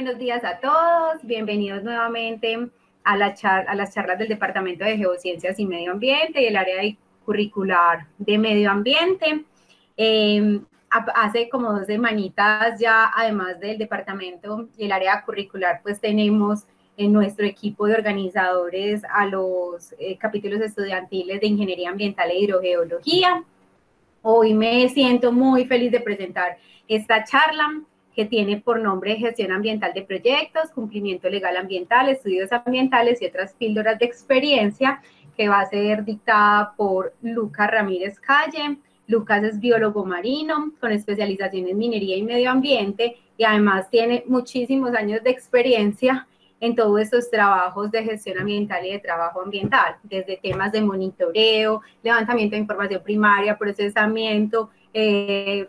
buenos días a todos. Bienvenidos nuevamente a las charlas del Departamento de Geociencias y Medio Ambiente y el área curricular de Medio Ambiente. Hace como 2 semanitas ya, además del departamento y el área curricular, pues tenemos en nuestro equipo de organizadores a los capítulos estudiantiles de Ingeniería Ambiental e Hidrogeología. Hoy me siento muy feliz de presentar esta charla que tiene por nombre Gestión Ambiental de Proyectos, Cumplimiento Legal Ambiental, Estudios Ambientales y otras píldoras de experiencia, que va a ser dictada por Lucas Ramírez Calle. Lucas es biólogo marino con especialización en minería y medio ambiente y además tiene muchísimos años de experiencia en todos estos trabajos de gestión ambiental y de trabajo ambiental, desde temas de monitoreo, levantamiento de información primaria, procesamiento,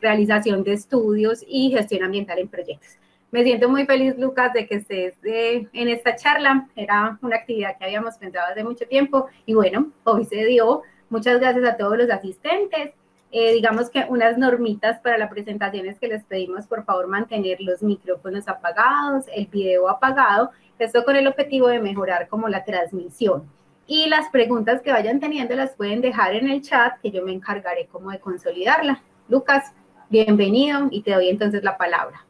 realización de estudios y gestión ambiental en proyectos. Me siento muy feliz, Lucas, de que estés en esta charla. Era una actividad que habíamos pensado hace mucho tiempo y bueno, hoy se dio. Muchas gracias a todos los asistentes. Digamos que unas normitas para la presentación es que les pedimos por favor mantener los micrófonos apagados, el video apagado, esto con el objetivo de mejorar como la transmisión. Y las preguntas que vayan teniendo las pueden dejar en el chat, que yo me encargaré como de consolidarla. Lucas, bienvenido y te doy entonces la palabra.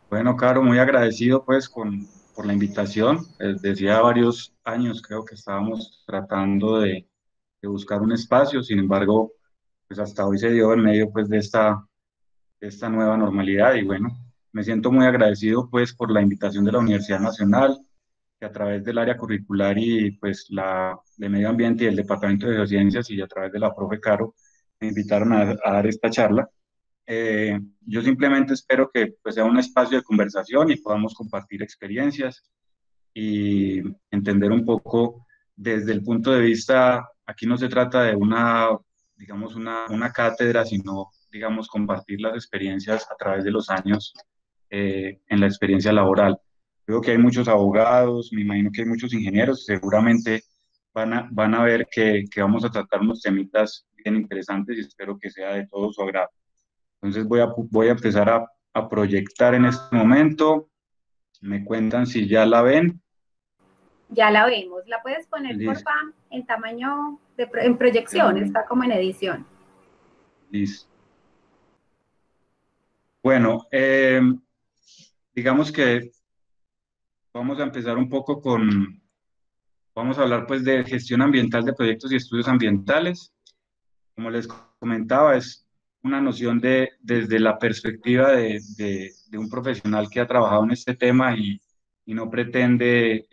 Bueno, Caro, muy agradecido pues por la invitación. Desde ya varios años creo que estábamos tratando de buscar un espacio, sin embargo, pues hasta hoy se dio en medio pues de esta nueva normalidad y bueno, me siento muy agradecido pues por la invitación de la Universidad Nacional, que a través del área curricular y pues la de Medio Ambiente y el Departamento de Geociencias y a través de la profe Caro me invitaron a dar esta charla. Yo simplemente espero que pues, sea un espacio de conversación y podamos compartir experiencias y entender un poco desde el punto de vista, aquí no se trata de digamos, una cátedra, sino, digamos, compartir las experiencias a través de los años en la experiencia laboral. Creo que hay muchos abogados, me imagino que hay muchos ingenieros, seguramente van a ver que vamos a tratar unos temitas bien interesantes y espero que sea de todo su agrado. Entonces voy a empezar a proyectar en este momento. Me cuentan si ya la ven. Ya la vemos. ¿La puedes poner, Listo. porfa, en tamaño, en proyección? Está como en edición. Listo. Bueno, digamos que vamos a empezar un poco vamos a hablar pues de gestión ambiental de proyectos y estudios ambientales. Como les comentaba, es una noción desde la perspectiva de un profesional que ha trabajado en este tema y no pretende,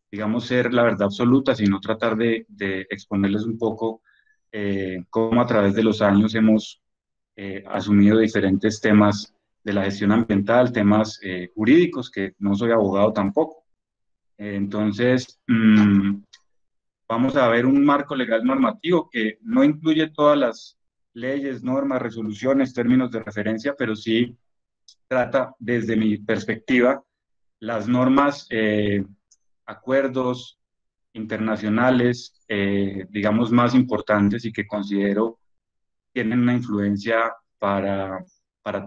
digamos, ser la verdad absoluta, sino tratar de exponerles un poco cómo a través de los años hemos asumido diferentes temas de la gestión ambiental, temas jurídicos, que no soy abogado tampoco. Entonces, vamos a ver un marco legal normativo que no incluye todas las leyes, normas, resoluciones, términos de referencia, pero sí trata desde mi perspectiva las normas, acuerdos internacionales, digamos, más importantes y que considero tienen una influencia para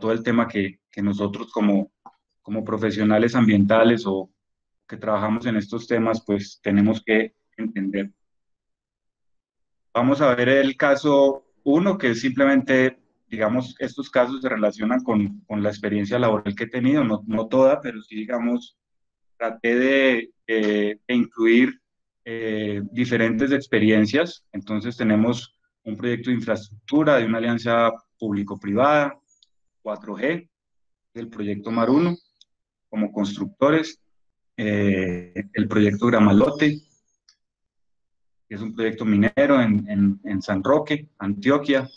todo el tema que nosotros como profesionales ambientales o que trabajamos en estos temas, pues tenemos que entender. Vamos a ver el caso uno, que es simplemente, digamos, estos casos se relacionan con la experiencia laboral que he tenido, no toda, pero sí, digamos, traté de incluir diferentes experiencias. Entonces tenemos un proyecto de infraestructura de una alianza público-privada, 4G, el proyecto Mar 1, como constructores, el proyecto Gramalote, que es un proyecto minero en San Roque, Antioquia,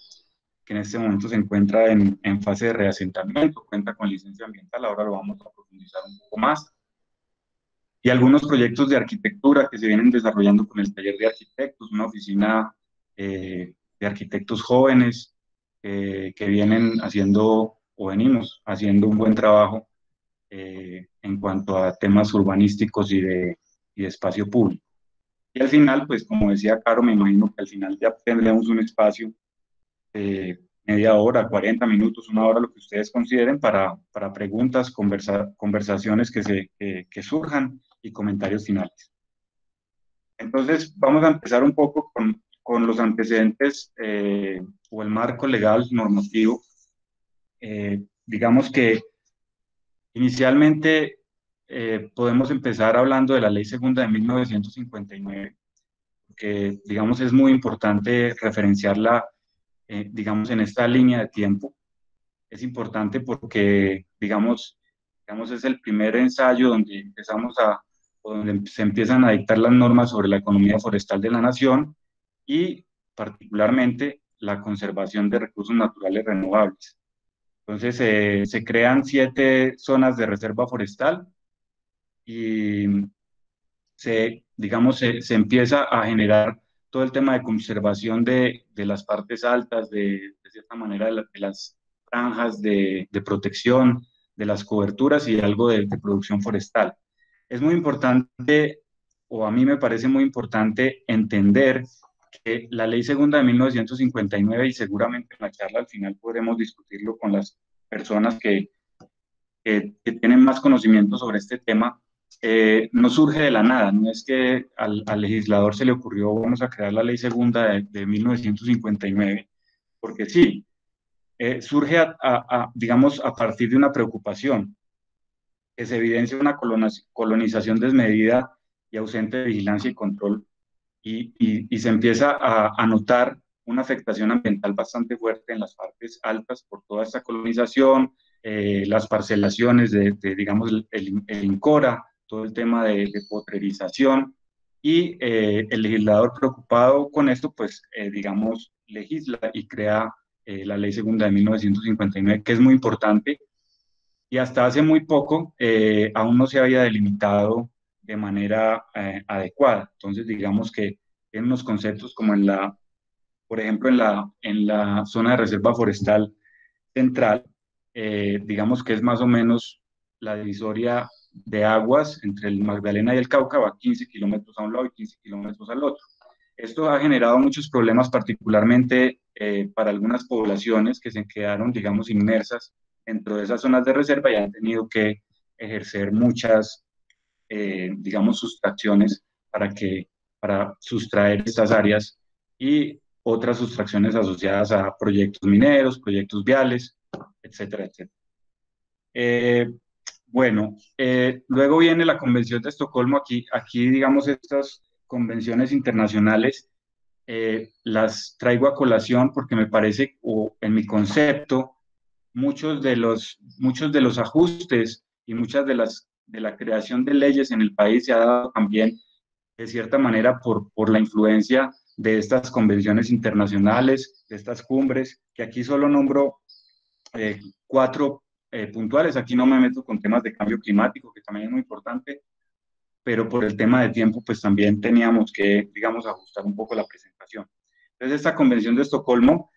que en este momento se encuentra en fase de reasentamiento, cuenta con licencia ambiental, ahora lo vamos a profundizar un poco más. Y algunos proyectos de arquitectura que se vienen desarrollando con el taller de arquitectos, una oficina de arquitectos jóvenes que vienen haciendo o venimos haciendo un buen trabajo en cuanto a temas urbanísticos y de espacio público. Y al final, pues como decía Caro, me imagino que al final ya tendremos un espacio media hora, 40 minutos, una hora, lo que ustedes consideren para preguntas, conversaciones que surjan y comentarios finales. Entonces, vamos a empezar un poco con los antecedentes o el marco legal normativo. Digamos que inicialmente podemos empezar hablando de la Ley Segunda de 1959, que digamos es muy importante referenciarla, digamos, en esta línea de tiempo. Es importante porque, digamos, es el primer ensayo donde o donde se empiezan a dictar las normas sobre la economía forestal de la nación y particularmente la conservación de recursos naturales renovables. Entonces, se crean 7 zonas de reserva forestal y se empieza a generar todo el tema de conservación de las partes altas, de cierta manera, de las franjas de protección, de las coberturas y algo de producción forestal. Es muy importante, o a mí me parece muy importante entender que la Ley Segunda de 1959, y seguramente en la charla al final podremos discutirlo con las personas que tienen más conocimiento sobre este tema, no surge de la nada, no es que al legislador se le ocurrió vamos a crear la ley segunda de 1959, porque sí, surge digamos, a partir de una preocupación, que se evidencia una colonización desmedida y ausente de vigilancia y control, y se empieza a notar una afectación ambiental bastante fuerte en las partes altas por toda esta colonización, las parcelaciones digamos, el INCORA, todo el tema de potrerización, y el legislador preocupado con esto, pues, digamos, legisla y crea la Ley Segunda de 1959, que es muy importante, y hasta hace muy poco aún no se había delimitado de manera adecuada. Entonces, digamos que en unos conceptos como por ejemplo, en la zona de reserva forestal central, digamos que es más o menos la divisoria de aguas entre el Magdalena y el Cauca, va 15 kilómetros a un lado y 15 kilómetros al otro. Esto ha generado muchos problemas, particularmente para algunas poblaciones que se quedaron, digamos, inmersas dentro de esas zonas de reserva y han tenido que ejercer muchas, digamos, sustracciones para sustraer estas áreas y otras sustracciones asociadas a proyectos mineros, proyectos viales, etcétera, etcétera. Bueno, luego viene la Convención de Estocolmo. Aquí, digamos, estas convenciones internacionales las traigo a colación porque me parece, o en mi concepto, muchos de los ajustes y muchas de la creación de leyes en el país se ha dado también, de cierta manera, por la influencia de estas convenciones internacionales, de estas cumbres, que aquí solo nombro 4 puntuales. Aquí no me meto con temas de cambio climático, que también es muy importante, pero por el tema de tiempo, pues también teníamos que, digamos, ajustar un poco la presentación. Entonces, esta Convención de Estocolmo,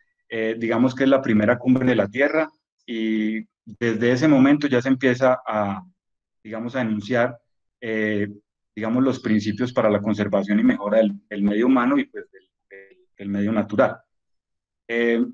digamos que es la primera cumbre de la Tierra, y desde ese momento ya se empieza digamos, a enunciar, digamos, los principios para la conservación y mejora del medio humano y pues del medio natural. Eh,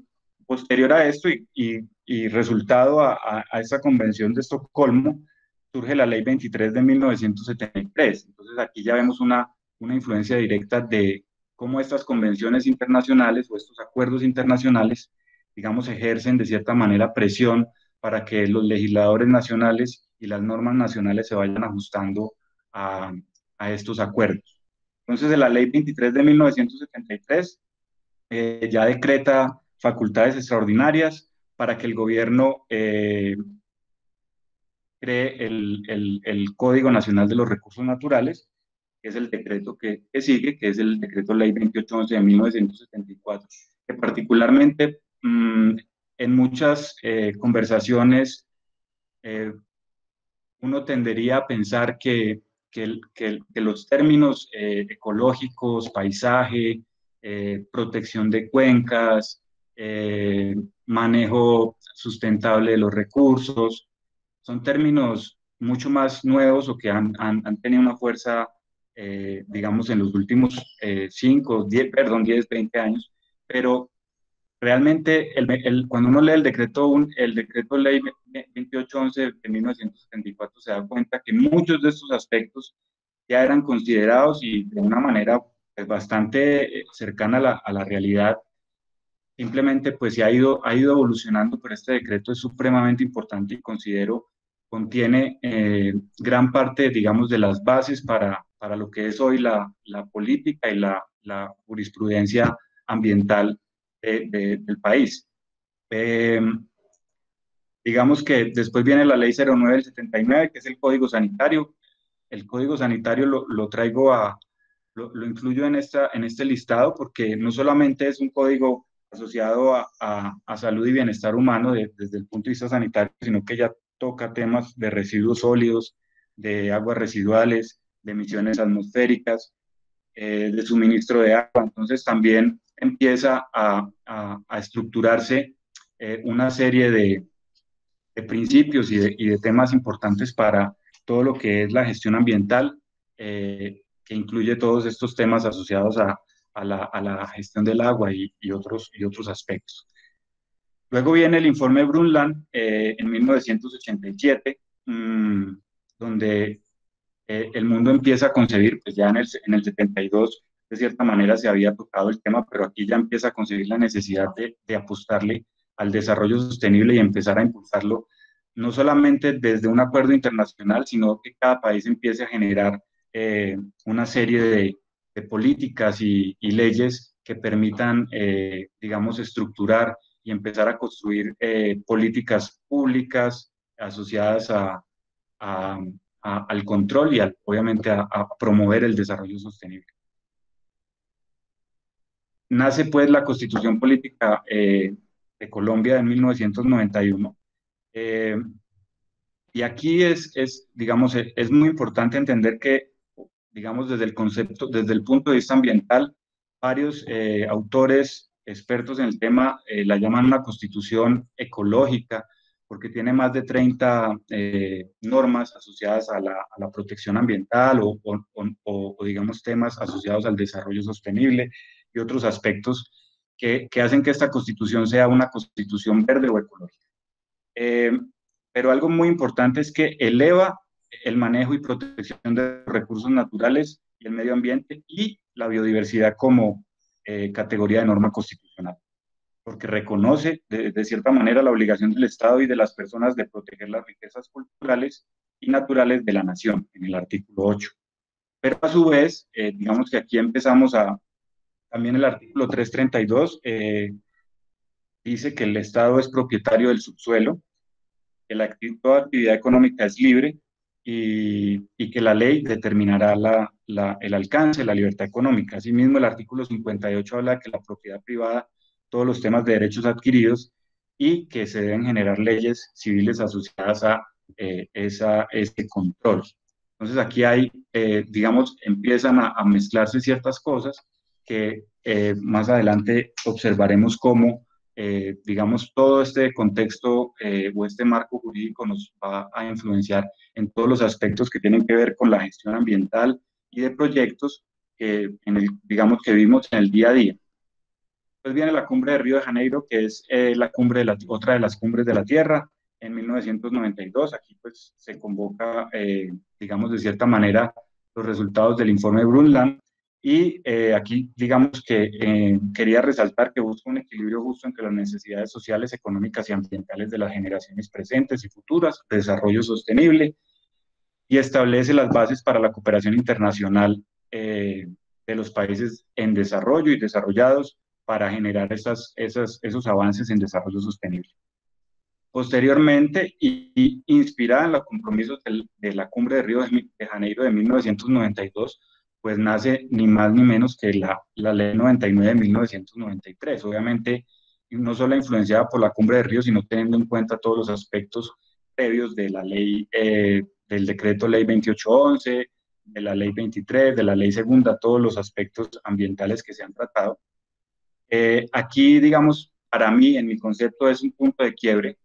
Posterior a esto y resultado a esta Convención de Estocolmo, surge la Ley 23 de 1973. Entonces aquí ya vemos una influencia directa de cómo estas convenciones internacionales o estos acuerdos internacionales, digamos, ejercen de cierta manera presión para que los legisladores nacionales y las normas nacionales se vayan ajustando a, a estos acuerdos. Entonces, de la Ley 23 de 1973 ya decreta facultades extraordinarias para que el gobierno cree el Código Nacional de los Recursos Naturales, que es el decreto que sigue, que es el decreto Ley 2811 de 1974, que particularmente en muchas conversaciones eh, uno tendería a pensar que los términos ecológicos, paisaje, protección de cuencas, manejo sustentable de los recursos, son términos mucho más nuevos o que han tenido una fuerza, digamos, en los últimos 5, 10, perdón, 10, 20 años, pero realmente cuando uno lee el decreto ley 2811 de 1974 se da cuenta que muchos de estos aspectos ya eran considerados y de una manera pues, bastante cercana a la realidad. Simplemente pues ha ido evolucionando, pero este decreto es supremamente importante y considero contiene gran parte, digamos, de las bases para lo que es hoy la política y la jurisprudencia ambiental del país. Eh, digamos que después viene la ley 09 del 79, que es el Código Sanitario. El Código Sanitario lo traigo lo incluyo en este listado porque no solamente es un código asociado a salud y bienestar humano desde el punto de vista sanitario, sino que ya toca temas de residuos sólidos, de aguas residuales, de emisiones atmosféricas, de suministro de agua. Entonces también empieza a estructurarse una serie de principios y de temas importantes para todo lo que es la gestión ambiental, que incluye todos estos temas asociados a la gestión del agua y otros aspectos. Luego viene el informe Brundtland en 1987, donde el mundo empieza a concebir, pues ya en el 72, de cierta manera se había tocado el tema, pero aquí ya empieza a concebir la necesidad de apostarle al desarrollo sostenible y empezar a impulsarlo, no solamente desde un acuerdo internacional, sino que cada país empiece a generar una serie de políticas y leyes que permitan, digamos, estructurar y empezar a construir políticas públicas asociadas a, al control y obviamente a promover el desarrollo sostenible. Nace pues la Constitución Política de Colombia en 1991. Eh, y aquí digamos, es muy importante entender que, digamos, desde el concepto, desde el punto de vista ambiental, varios autores expertos en el tema la llaman una constitución ecológica, porque tiene más de 30 normas asociadas a la protección ambiental o, digamos, temas asociados al desarrollo sostenible y otros aspectos que hacen que esta constitución sea una constitución verde o ecológica. Eh, pero algo muy importante es que eleva el manejo y protección de los recursos naturales y el medio ambiente y la biodiversidad como categoría de norma constitucional, porque reconoce de cierta manera la obligación del Estado y de las personas de proteger las riquezas culturales y naturales de la nación, en el artículo 8. Pero a su vez, digamos que aquí empezamos también el artículo 332 dice que el Estado es propietario del subsuelo, que toda actividad económica es libre y que la ley determinará el alcance de la libertad económica. Asimismo, el artículo 58 habla de que la propiedad privada, todos los temas de derechos adquiridos y que se deben generar leyes civiles asociadas a ese control. Entonces aquí hay, digamos, empiezan a mezclarse ciertas cosas que más adelante observaremos cómo digamos, todo este contexto o este marco jurídico nos va a influenciar en todos los aspectos que tienen que ver con la gestión ambiental y de proyectos que, digamos, que vimos en el día a día. Después viene la cumbre de Río de Janeiro, que es la cumbre otra de las cumbres de la Tierra, en 1992. Aquí pues se convoca, digamos, de cierta manera, los resultados del informe Brundtland. Y aquí, digamos que quería resaltar que busca un equilibrio justo entre las necesidades sociales, económicas y ambientales de las generaciones presentes y futuras, desarrollo sostenible, y establece las bases para la cooperación internacional de los países en desarrollo y desarrollados para generar esos avances en desarrollo sostenible. Posteriormente, y inspirada en los compromisos de la Cumbre de Río de Janeiro de 1992, pues nace ni más ni menos que la Ley 99 de 1993. Obviamente, no solo influenciada por la Cumbre de Río, sino teniendo en cuenta todos los aspectos previos de la ley, del decreto Ley 2811, de la Ley 23, de la Ley Segunda, todos los aspectos ambientales que se han tratado. Aquí, digamos, para mí, en mi concepto, es un punto de quiebre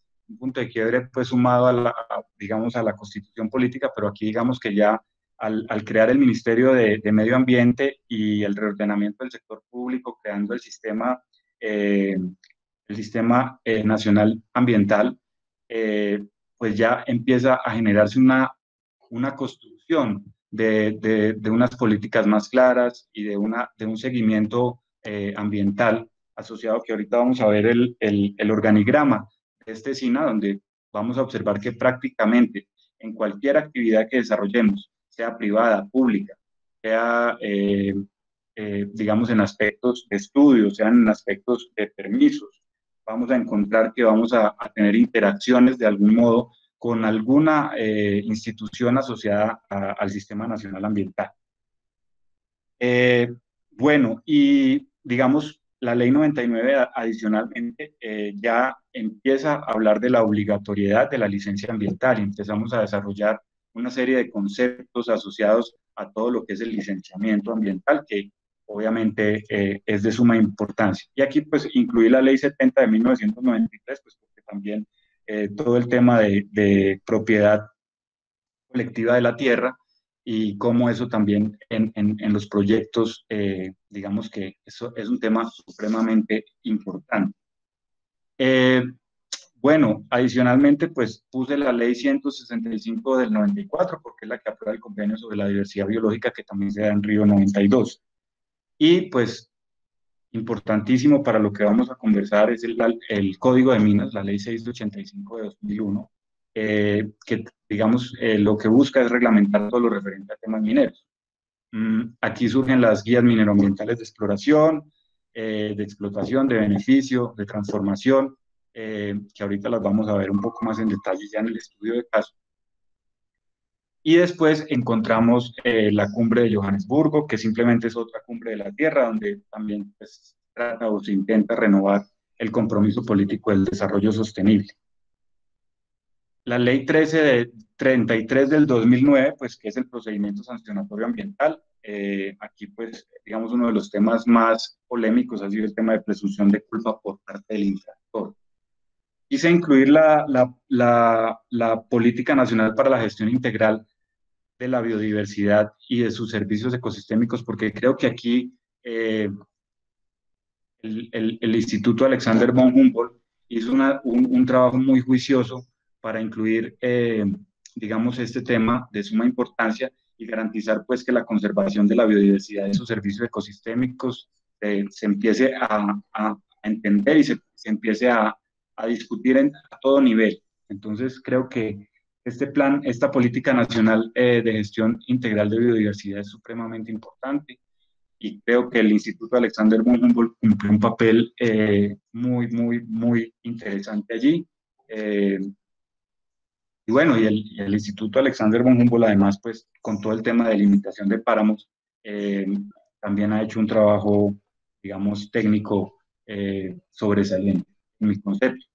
pues sumado digamos, a la constitución política, pero aquí digamos que ya al crear el Ministerio de Medio Ambiente y el reordenamiento del sector público, creando el sistema el Sistema Nacional Ambiental, pues ya empieza a generarse una construcción de unas políticas más claras y de un seguimiento ambiental asociado, que ahorita vamos a ver el organigrama de este SINA, donde vamos a observar que prácticamente en cualquier actividad que desarrollemos, sea privada, pública, sea, digamos, en aspectos de estudio, sean en aspectos de permisos, vamos a encontrar que vamos a tener interacciones de algún modo con alguna institución asociada al Sistema Nacional Ambiental. Bueno, y digamos, la ley 99 adicionalmente ya empieza a hablar de la obligatoriedad de la licencia ambiental y empezamos a desarrollar una serie de conceptos asociados a todo lo que es el licenciamiento ambiental, que obviamente es de suma importancia. Y aquí pues incluí la ley 70 de 1993, pues porque también todo el tema de propiedad colectiva de la tierra y cómo eso también en los proyectos, digamos que eso es un tema supremamente importante. Eh, bueno, adicionalmente, pues puse la ley 165 del 94, porque es la que aprueba el convenio sobre la diversidad biológica que también se da en Río 92. Y pues importantísimo para lo que vamos a conversar es el Código de Minas, la Ley 685 de 2001, que, digamos, lo que busca es reglamentar todo lo referente a temas mineros. Aquí surgen las guías mineroambientales de exploración, de explotación, de beneficio, de transformación, que ahorita las vamos a ver un poco más en detalle ya en el estudio de caso. Y después encontramos la cumbre de Johannesburgo, que simplemente es otra cumbre de la Tierra, donde también pues, trata o se intenta renovar el compromiso político del desarrollo sostenible. La ley 33 del 2009, pues, que es el procedimiento sancionatorio ambiental. Aquí, pues, digamos, uno de los temas más polémicos ha sido el tema de presunción de culpa por parte del infractor. Quise incluir la Política Nacional para la Gestión Integral de la Biodiversidad y de sus servicios ecosistémicos, porque creo que aquí el Instituto Alexander von Humboldt hizo un trabajo muy juicioso para incluir, digamos, este tema de suma importancia y garantizar pues que la conservación de la biodiversidad y sus servicios ecosistémicos se empiece a entender y se empiece a discutir a todo nivel. Entonces creo que este plan, esta política nacional de gestión integral de biodiversidad es supremamente importante y creo que el Instituto Alexander von Humboldt cumplió un papel muy interesante allí. Y bueno, y el Instituto Alexander von Humboldt, además, pues con todo el tema de limitación de páramos, eh, también ha hecho un trabajo, digamos, técnico sobresaliente en mi concepto.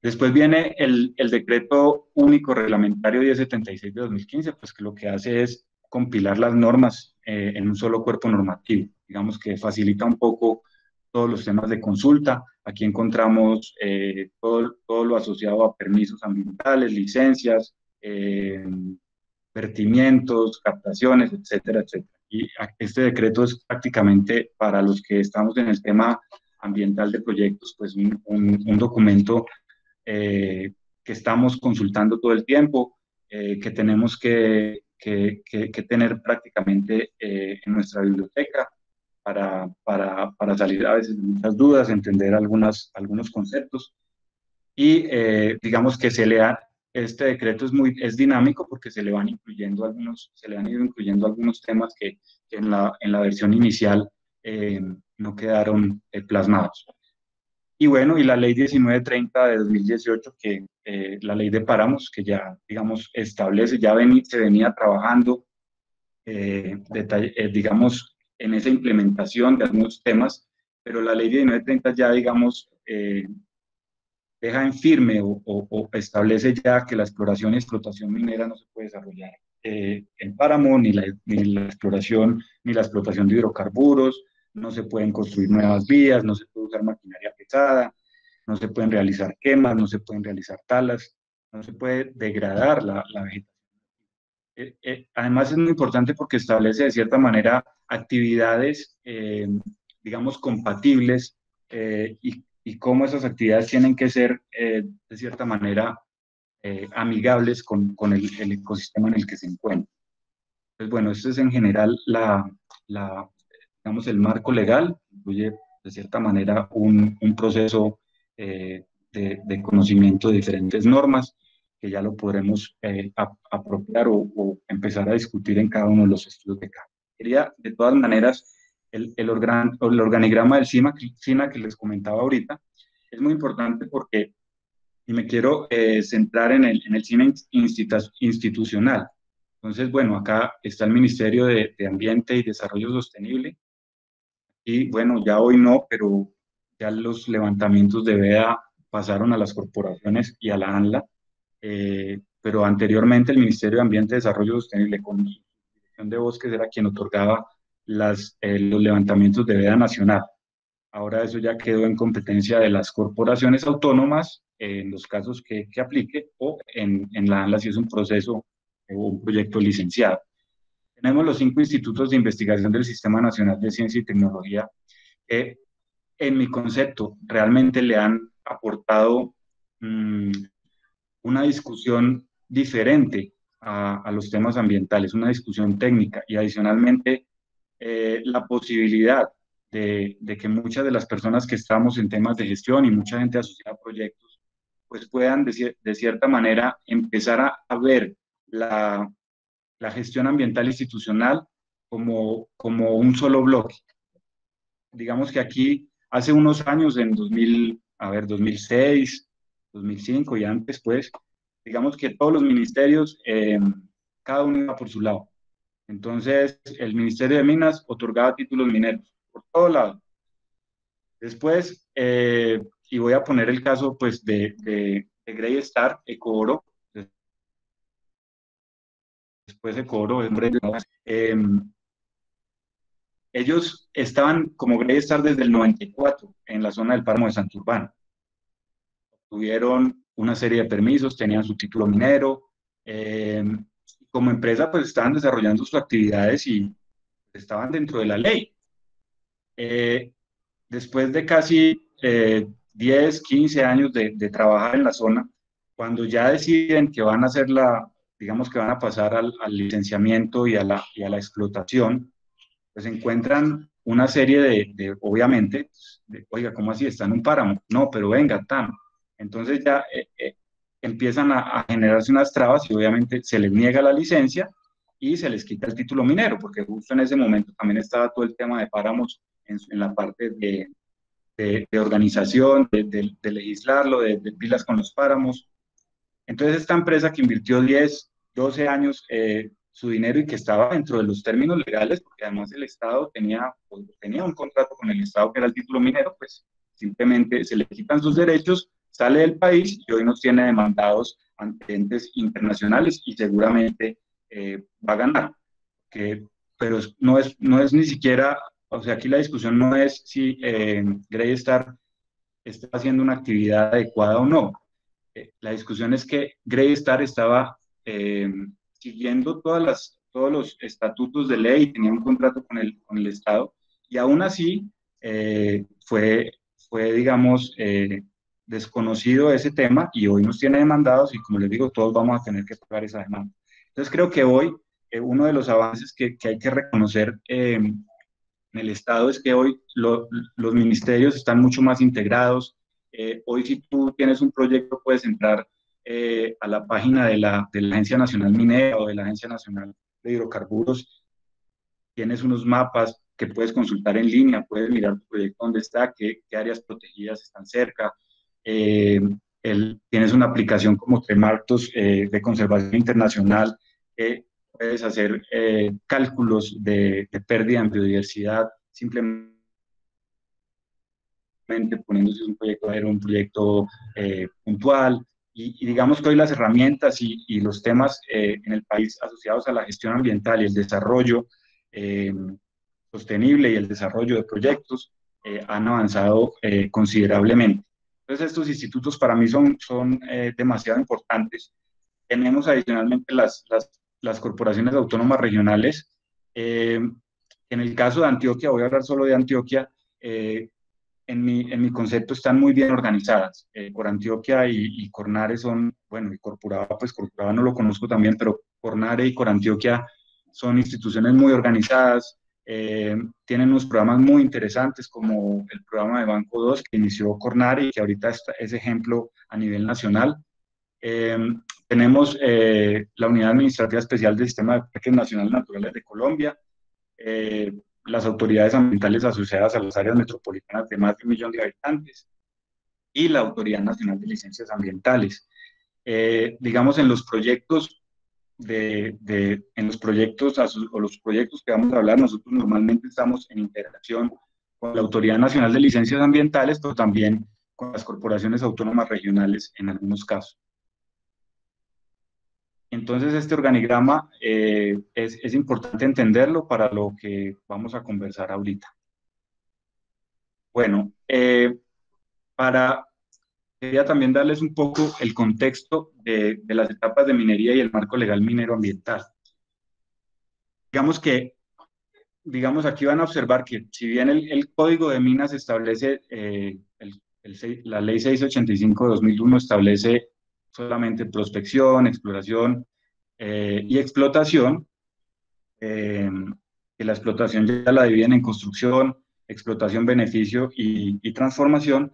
Después viene el decreto único reglamentario 1076 de 2015, pues que lo que hace es compilar las normas en un solo cuerpo normativo, digamos que facilita un poco todos los temas de consulta. Aquí encontramos todo lo asociado a permisos ambientales, licencias, vertimientos, captaciones, etcétera, etcétera. Y este decreto es prácticamente para los que estamos en el tema ambiental de proyectos, pues un documento que estamos consultando todo el tiempo, que tenemos que tener prácticamente en nuestra biblioteca para salir a veces de muchas dudas, entender algunos conceptos y digamos que este decreto es dinámico porque se le han ido incluyendo algunos temas que en la versión inicial no quedaron plasmados. Y bueno, y la ley 1930 de 2018, que la ley de páramos, que ya, digamos, establece, se venía trabajando, digamos, en esa implementación de algunos temas, pero la ley 1930 ya, digamos, deja en firme o establece ya que la exploración y explotación minera no se puede desarrollar en páramo, ni la exploración ni la explotación de hidrocarburos, no se pueden construir nuevas vías, no se puede usar maquinaria pesada, no se pueden realizar quemas, no se pueden realizar talas, no se puede degradar la vegetación. Además es muy importante porque establece de cierta manera actividades, digamos, compatibles y cómo esas actividades tienen que ser, de cierta manera, amigables con el ecosistema en el que se encuentran. Pues bueno, esto es en general digamos, el marco legal, incluye de cierta manera un proceso de conocimiento de diferentes normas, que ya lo podremos apropiar o empezar a discutir en cada uno de los estudios de campo. Quería, de todas maneras, el organigrama del SINA que les comentaba ahorita es muy importante porque, y me quiero centrar en el SINA institucional. Entonces, bueno, acá está el Ministerio de Ambiente y Desarrollo Sostenible, y bueno, ya hoy no, pero ya los levantamientos de veda pasaron a las corporaciones y a la ANLA, pero anteriormente el Ministerio de Ambiente y Desarrollo Sostenible con su Dirección de Bosques era quien otorgaba los levantamientos de veda nacional. Ahora eso ya quedó en competencia de las corporaciones autónomas en los casos que aplique, o en la ANLA si es un proceso o un proyecto licenciado. Tenemos los 5 institutos de investigación del Sistema Nacional de Ciencia y Tecnología, que en mi concepto realmente le han aportado una discusión diferente a los temas ambientales, una discusión técnica, y adicionalmente la posibilidad de que muchas de las personas que estamos en temas de gestión y mucha gente asociada a proyectos, pues puedan de cierta manera empezar a ver la gestión ambiental institucional como un solo bloque. Digamos que aquí, hace unos años, en 2006, 2005 y antes, pues, digamos que todos los ministerios, cada uno iba por su lado. Entonces, el Ministerio de Minas otorgaba títulos mineros por todo lado. Después, y voy a poner el caso, pues, de Greystar, Ecooro, después Ecooro, eh, ellos estaban como Greystar desde el 94 en la zona del páramo de Santurbán. Tuvieron una serie de permisos, tenían su título minero. Como empresa, pues estaban desarrollando sus actividades y estaban dentro de la ley. Eh, Después de casi 10, 15 años de trabajar en la zona, cuando ya deciden que van a hacer digamos que van a pasar al licenciamiento y a la explotación, pues encuentran una serie obviamente, oiga, ¿cómo así? Está en un páramo. No, pero venga, tan. Entonces ya empiezan a generarse unas trabas y obviamente se les niega la licencia y se les quita el título minero, porque justo en ese momento también estaba todo el tema de páramos en la parte de organización, de legislarlo, de pilas con los páramos. Entonces, esta empresa que invirtió 10, 12 años su dinero y que estaba dentro de los términos legales, porque además el Estado tenía un contrato con el Estado que era el título minero, pues simplemente se le quitan sus derechos, sale del país y hoy nos tiene demandados ante entes internacionales y seguramente va a ganar. Que, pero no es ni siquiera, o sea, aquí la discusión no es si Greystar está haciendo una actividad adecuada o no. La discusión es que Greystar estaba eh, siguiendo todos los estatutos de ley, tenía un contrato con el Estado, y aún así fue digamos, desconocido ese tema, y hoy nos tiene demandados, y como les digo, todos vamos a tener que pagar esa demanda. Entonces creo que hoy uno de los avances que hay que reconocer en el Estado es que hoy los ministerios están mucho más integrados. Hoy si tú tienes un proyecto puedes entrar a la página de la Agencia Nacional Minera o de la Agencia Nacional de Hidrocarburos. Tienes unos mapas que puedes consultar en línea, puedes mirar tu proyecto dónde está, qué áreas protegidas están cerca. Eh, Tienes una aplicación como Tremartos de conservación internacional. Puedes hacer cálculos de pérdida en biodiversidad simplemente poniendo si es un proyecto aéreo, un proyecto puntual. Y digamos que hoy las herramientas y los temas en el país asociados a la gestión ambiental y el desarrollo sostenible y el desarrollo de proyectos han avanzado considerablemente. Entonces, estos institutos para mí son demasiado importantes. Tenemos adicionalmente las corporaciones autónomas regionales. En el caso de Antioquia, voy a hablar solo de Antioquia, en mi concepto están muy bien organizadas. Corantioquia y Cornare son, bueno, y Corporaba, pues Corporaba no lo conozco también, pero Cornare y Corantioquia son instituciones muy organizadas, tienen unos programas muy interesantes como el programa de Banco 2 que inició Cornare y que ahorita es ejemplo a nivel nacional. Eh, Tenemos la Unidad Administrativa Especial del Sistema de Parques Nacionales Naturales de Colombia, eh, las autoridades ambientales asociadas a las áreas metropolitanas de más de 1 millón de habitantes y la Autoridad Nacional de Licencias Ambientales. Digamos, en los proyectos en los proyectos o los proyectos que vamos a hablar, nosotros normalmente estamos en interacción con la Autoridad Nacional de Licencias Ambientales, pero también con las corporaciones autónomas regionales en algunos casos. Entonces, este organigrama es importante entenderlo para lo que vamos a conversar ahorita. Bueno, para, quería también darles un poco el contexto de las etapas de minería y el marco legal minero ambiental. Digamos que, digamos, aquí van a observar que si bien el Código de Minas establece, la Ley 685 de 2001 establece solamente prospección, exploración y explotación, eh, que la explotación ya la dividen en construcción, explotación, beneficio y transformación.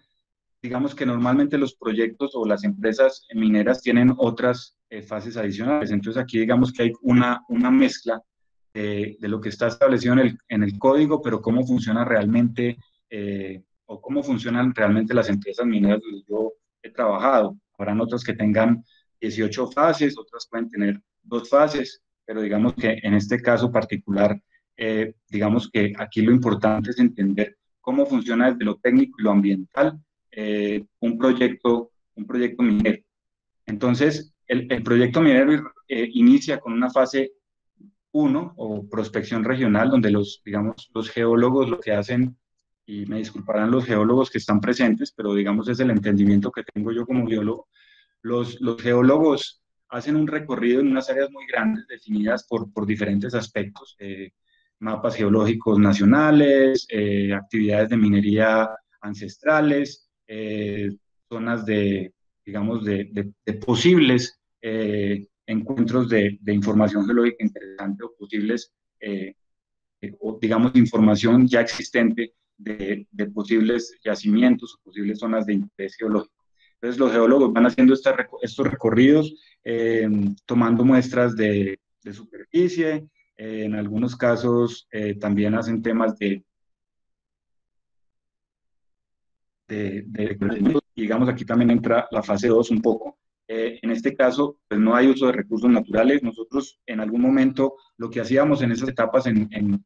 Digamos que normalmente los proyectos o las empresas mineras tienen otras fases adicionales. Entonces aquí digamos que hay una mezcla de lo que está establecido en el código, pero cómo funciona realmente o cómo funcionan realmente las empresas mineras donde yo he trabajado. Habrán otras que tengan 18 fases, otras pueden tener 2 fases, pero digamos que en este caso particular, digamos que aquí lo importante es entender cómo funciona desde lo técnico y lo ambiental un proyecto minero. Entonces, el proyecto minero inicia con una fase 1 o prospección regional, donde digamos, los geólogos lo que hacen, y me disculparán los geólogos que están presentes, pero digamos es el entendimiento que tengo yo como geólogo, los geólogos hacen un recorrido en unas áreas muy grandes definidas por diferentes aspectos, mapas geológicos nacionales, actividades de minería ancestrales, zonas digamos, de posibles encuentros de información geológica interesante o posibles, o digamos, información ya existente de posibles yacimientos o posibles zonas de interés geológico. Entonces, los geólogos van haciendo estos recorridos, tomando muestras de superficie, en algunos casos también hacen temas y digamos aquí también entra la fase 2 un poco. En este caso, pues no hay uso de recursos naturales. Nosotros en algún momento lo que hacíamos en esas etapas en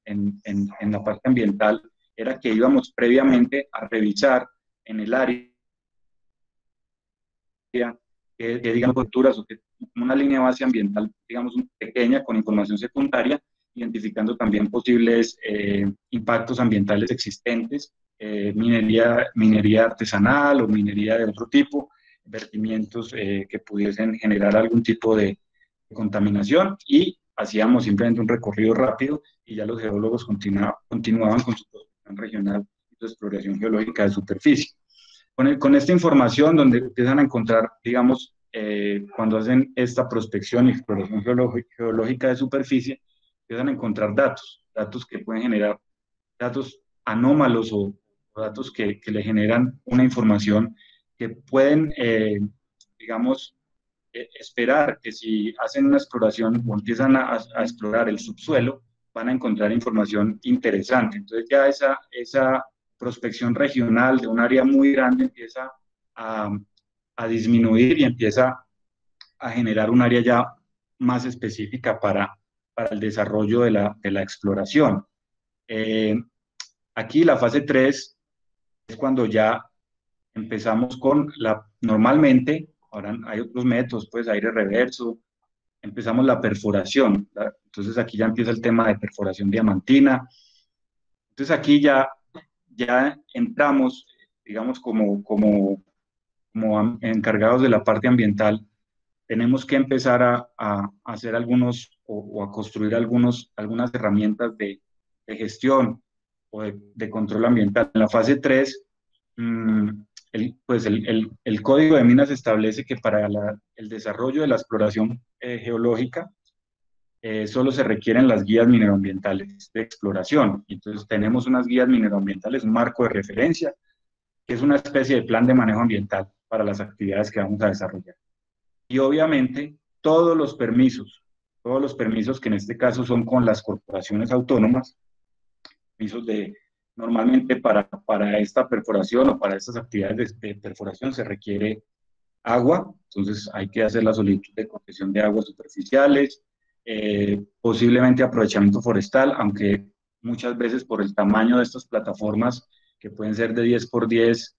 la parte ambiental era que íbamos previamente a revisar en el área digamos, culturas o que una línea base ambiental, digamos, pequeña con información secundaria, identificando también posibles impactos ambientales existentes, minería artesanal o minería de otro tipo, vertimientos que pudiesen generar algún tipo de contaminación y hacíamos simplemente un recorrido rápido y ya los geólogos continuaban con su prospección regional y su exploración geológica de superficie. Con esta información donde empiezan a encontrar, digamos, cuando hacen esta prospección y exploración geológica de superficie, empiezan a encontrar datos que pueden generar datos anómalos o datos que le generan una información que pueden, digamos, esperar que si hacen una exploración o empiezan a explorar el subsuelo, van a encontrar información interesante. Entonces ya esa prospección regional de un área muy grande empieza a, a disminuir y empieza a generar un área ya más específica para el desarrollo de la exploración. Eh, Aquí la fase 3 es cuando ya empezamos normalmente, ahora hay otros métodos, pues aire reverso, empezamos la perforación. Entonces aquí ya empieza el tema de perforación diamantina. Entonces aquí ya entramos, digamos, como encargados de la parte ambiental, tenemos que empezar a hacer o a construir algunas herramientas de gestión o de control ambiental. En la fase 3 mm, el Código de Minas establece que para el desarrollo de la exploración geológica solo se requieren las guías mineroambientales de exploración. Entonces tenemos unas guías mineroambientales, un marco de referencia, que es una especie de plan de manejo ambiental para las actividades que vamos a desarrollar. Y obviamente todos los permisos que en este caso son con las corporaciones autónomas, permisos normalmente para esta perforación o para estas actividades de perforación se requiere agua, entonces hay que hacer la solicitud de concesión de aguas superficiales, posiblemente aprovechamiento forestal, aunque muchas veces por el tamaño de estas plataformas, que pueden ser de 10 por 10,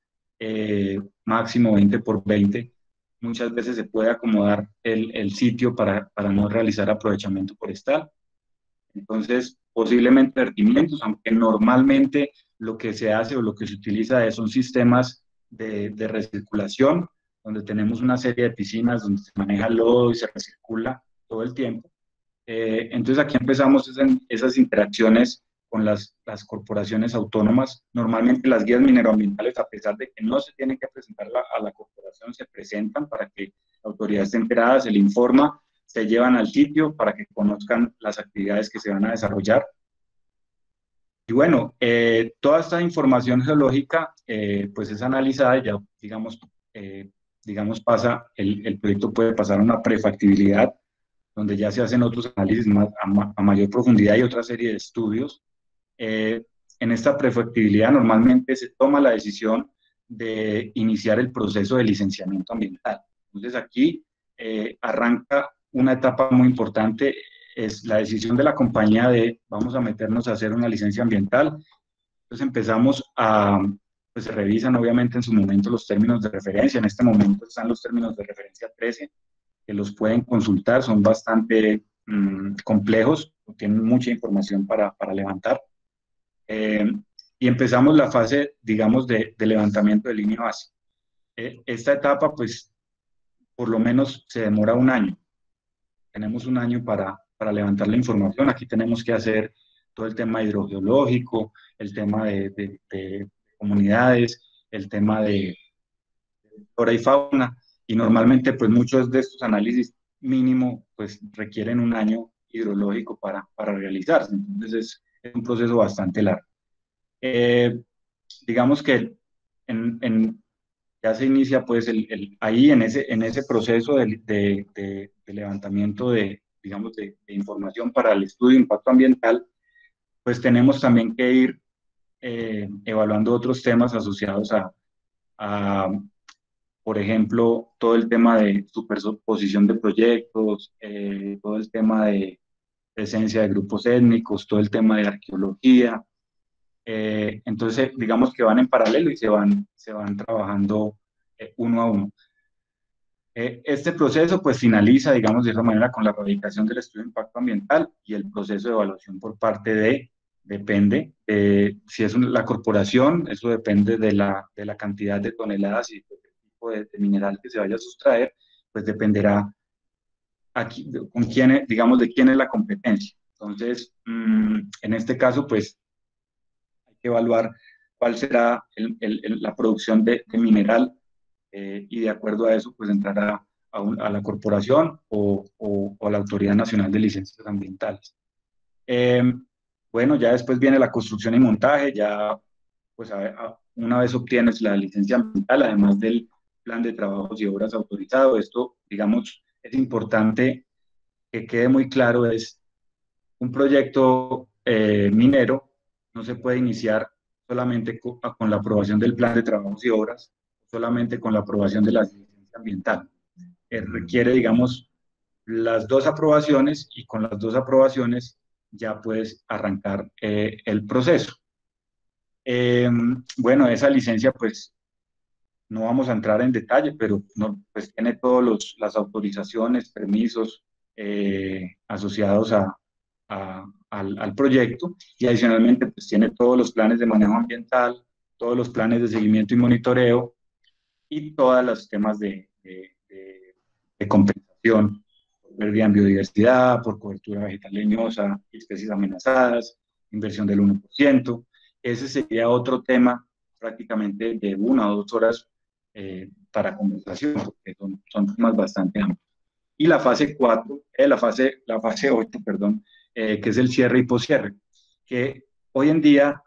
máximo 20 por 20, muchas veces se puede acomodar el sitio para no realizar aprovechamiento forestal. Entonces, posiblemente vertimientos, aunque normalmente lo que se hace o lo que se utiliza son sistemas de recirculación, donde tenemos una serie de piscinas donde se maneja el lodo y se recircula todo el tiempo. Entonces aquí empezamos esas interacciones con las corporaciones autónomas. Normalmente las guías mineroambientales, a pesar de que no se tienen que presentar a la corporación, se presentan para que la autoridad esté enterada, se le informa, se llevan al sitio para que conozcan las actividades que se van a desarrollar. Y bueno, toda esta información geológica pues es analizada y ya, digamos pasa, el proyecto puede pasar a una prefactibilidad, donde ya se hacen otros análisis a mayor profundidad y otra serie de estudios. En esta prefactibilidad normalmente se toma la decisión de iniciar el proceso de licenciamiento ambiental. Entonces aquí arranca una etapa muy importante, es la decisión de la compañía de vamos a meternos a hacer una licencia ambiental. Entonces empezamos pues se revisan obviamente en su momento los términos de referencia. En este momento están los términos de referencia 13, que los pueden consultar, son bastante complejos, tienen mucha información para levantar. Eh, y empezamos la fase, digamos, de levantamiento de línea base. Esta etapa, pues, por lo menos se demora un año. Tenemos un año para levantar la información. Aquí tenemos que hacer todo el tema hidrogeológico, el tema de comunidades, el tema de flora y fauna, y normalmente pues muchos de estos análisis mínimo pues requieren un año hidrológico para realizarse, entonces es un proceso bastante largo. Eh, digamos que ya se inicia pues ahí en ese proceso de levantamiento digamos, de información para el estudio de impacto ambiental, pues tenemos también que ir evaluando otros temas asociados a por ejemplo, todo el tema de superposición de proyectos, todo el tema de presencia de grupos étnicos, todo el tema de arqueología. Entonces, digamos que van en paralelo y se van trabajando uno a uno. Este proceso pues finaliza, digamos, de esa manera con la radicación del estudio de impacto ambiental y el proceso de evaluación por parte depende, si es la corporación, eso depende de la cantidad de toneladas y del tipo de mineral que se vaya a sustraer, pues dependerá aquí, con quién, digamos, de quién es la competencia. Entonces, en este caso, pues hay que evaluar cuál será la producción de mineral y de acuerdo a eso, pues entrará a la corporación o a la Autoridad Nacional de Licencias Ambientales. Eh, bueno, ya después viene la construcción y montaje, ya pues una vez obtienes la licencia ambiental, además del plan de trabajos y obras autorizado, esto, digamos, es importante que quede muy claro, es un proyecto minero no se puede iniciar solamente con la aprobación del plan de trabajos y obras, solamente con la aprobación de la licencia ambiental. Requiere, digamos, las dos aprobaciones y con las dos aprobaciones ya puedes arrancar el proceso. Bueno, esa licencia pues no vamos a entrar en detalle, pero no, pues tiene todas las autorizaciones, permisos asociados al proyecto y adicionalmente pues tiene todos los planes de manejo ambiental, todos los planes de seguimiento y monitoreo y todos los temas de compensación por pérdida en biodiversidad, por cobertura vegetal leñosa, especies amenazadas, inversión del 1%. Ese sería otro tema prácticamente de 1 a 2 horas para conversación, porque son temas bastante amplios. Y la fase 4, la fase 8, perdón, que es el cierre y poscierre, que hoy en día,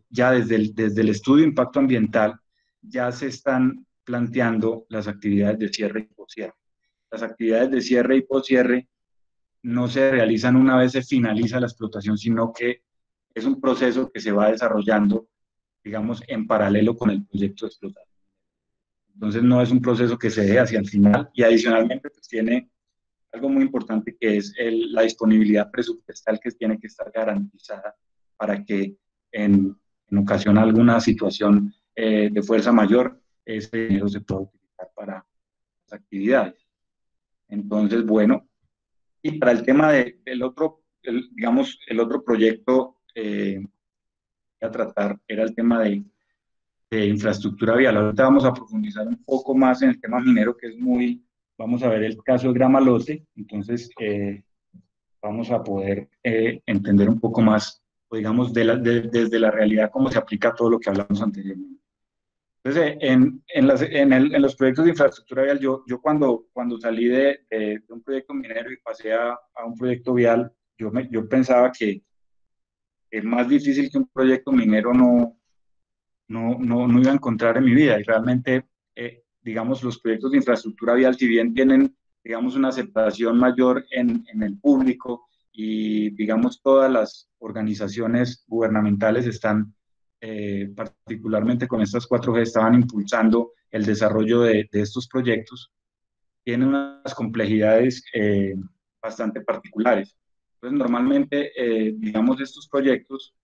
ya desde el estudio de impacto ambiental, ya se están planteando las actividades de cierre y poscierre. Las actividades de cierre y poscierre no se realizan una vez se finaliza la explotación, sino que es un proceso que se va desarrollando, digamos, en paralelo con el proyecto de explotación. Entonces no es un proceso que se dé hacia el final y adicionalmente pues tiene algo muy importante que es la disponibilidad presupuestal que tiene que estar garantizada para que en ocasión de alguna situación de fuerza mayor, ese dinero se pueda utilizar para las actividades. Entonces, bueno, y para el tema del otro, digamos, el otro proyecto a tratar era el tema de infraestructura vial. Ahorita vamos a profundizar un poco más en el tema minero, que es muy, vamos a ver el caso de Gramalote, entonces vamos a poder entender un poco más, o digamos, desde la realidad cómo se aplica todo lo que hablamos anteriormente. Entonces, en los proyectos de infraestructura vial, yo cuando salí de un proyecto minero y pasé a un proyecto vial, yo pensaba que es más difícil que un proyecto minero no iba a encontrar en mi vida. Y realmente, digamos, los proyectos de infraestructura vial, si bien tienen, digamos, una aceptación mayor en el público y, digamos, todas las organizaciones gubernamentales están, particularmente con estas 4G, estaban impulsando el desarrollo de estos proyectos, tienen unas complejidades bastante particulares. Entonces, normalmente, digamos, estos proyectos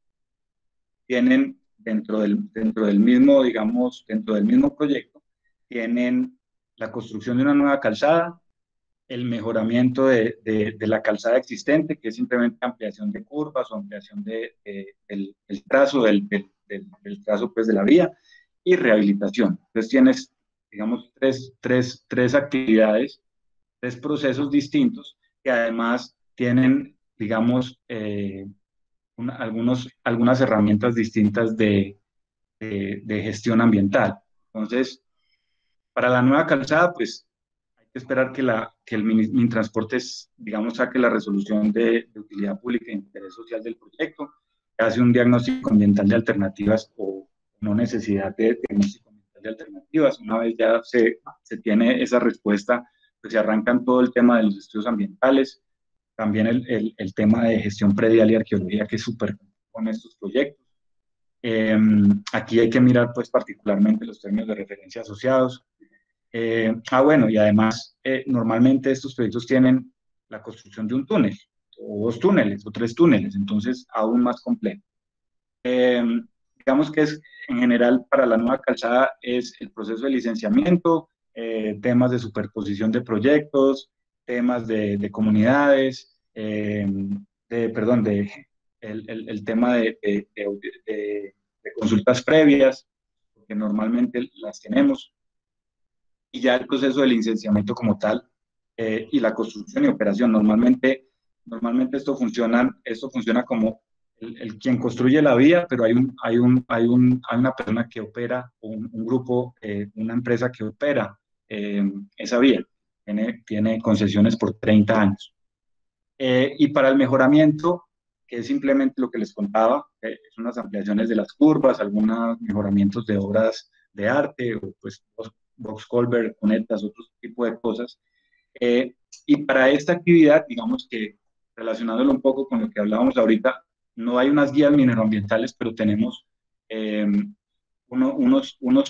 tienen dentro del mismo, digamos, dentro del mismo proyecto, tienen la construcción de una nueva calzada, el mejoramiento de la calzada existente, que es simplemente ampliación de curvas o ampliación del trazo, del trazo pues, de la vía, y rehabilitación. Entonces tienes, digamos, tres actividades, tres procesos distintos que además tienen, digamos, algunas herramientas distintas de gestión ambiental. Entonces, para la nueva calzada, pues hay que esperar que el Mintransporte, digamos, saque la resolución de utilidad pública e interés social del proyecto, hace un diagnóstico ambiental de alternativas o no necesidad de diagnóstico ambiental de alternativas. Una vez ya se tiene esa respuesta, pues se arrancan todo el tema de los estudios ambientales, también el tema de gestión predial y arqueología, que es súper con estos proyectos. Aquí hay que mirar pues particularmente los términos de referencia asociados. Bueno, y además normalmente estos proyectos tienen la construcción de un túnel, o 2 túneles, o 3 túneles, entonces aún más complejo. Eh, digamos que es en general para la nueva calzada es el proceso de licenciamiento, temas de superposición de proyectos, temas de comunidades, perdón, el tema de consultas previas, porque normalmente las tenemos, y ya el proceso de licenciamiento como tal, y la construcción y operación. Normalmente esto funciona como quien construye la vía, pero hay una persona que opera, un grupo, una empresa que opera esa vía. Tiene concesiones por 30 años. Y para el mejoramiento, que es simplemente lo que les contaba, son unas ampliaciones de las curvas, algunos mejoramientos de obras de arte, o pues box culvert, cunetas, otro tipo de cosas. Y para esta actividad, digamos que relacionándolo un poco con lo que hablábamos ahorita, no hay unas guías mineroambientales, pero tenemos unos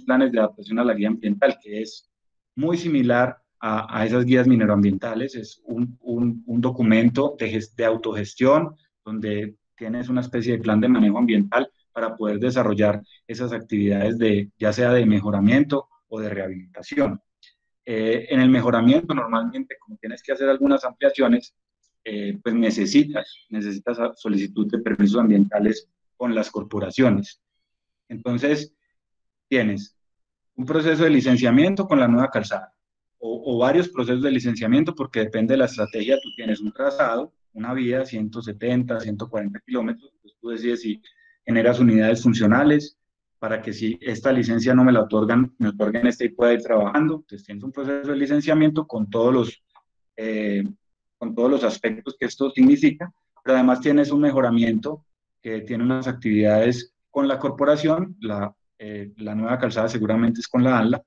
planes de adaptación a la guía ambiental, que es muy similar a esas guías mineroambientales. Es un documento de autogestión donde tienes una especie de plan de manejo ambiental para poder desarrollar esas actividades ya sea de mejoramiento o de rehabilitación. En el mejoramiento, normalmente, como tienes que hacer algunas ampliaciones, pues necesitas solicitud de permisos ambientales con las corporaciones. Entonces, tienes un proceso de licenciamiento con la nueva calzada, o varios procesos de licenciamiento, porque depende de la estrategia. Tú tienes un trazado, una vía, 170, 140 kilómetros, entonces tú decides si generas unidades funcionales, para que si esta licencia no me la otorgan, me otorguen esta y pueda ir trabajando. Entonces tienes un proceso de licenciamiento eh, con todos los aspectos que esto significa, pero además tienes un mejoramiento que tiene unas actividades con la corporación, la nueva calzada seguramente es con la ANLA,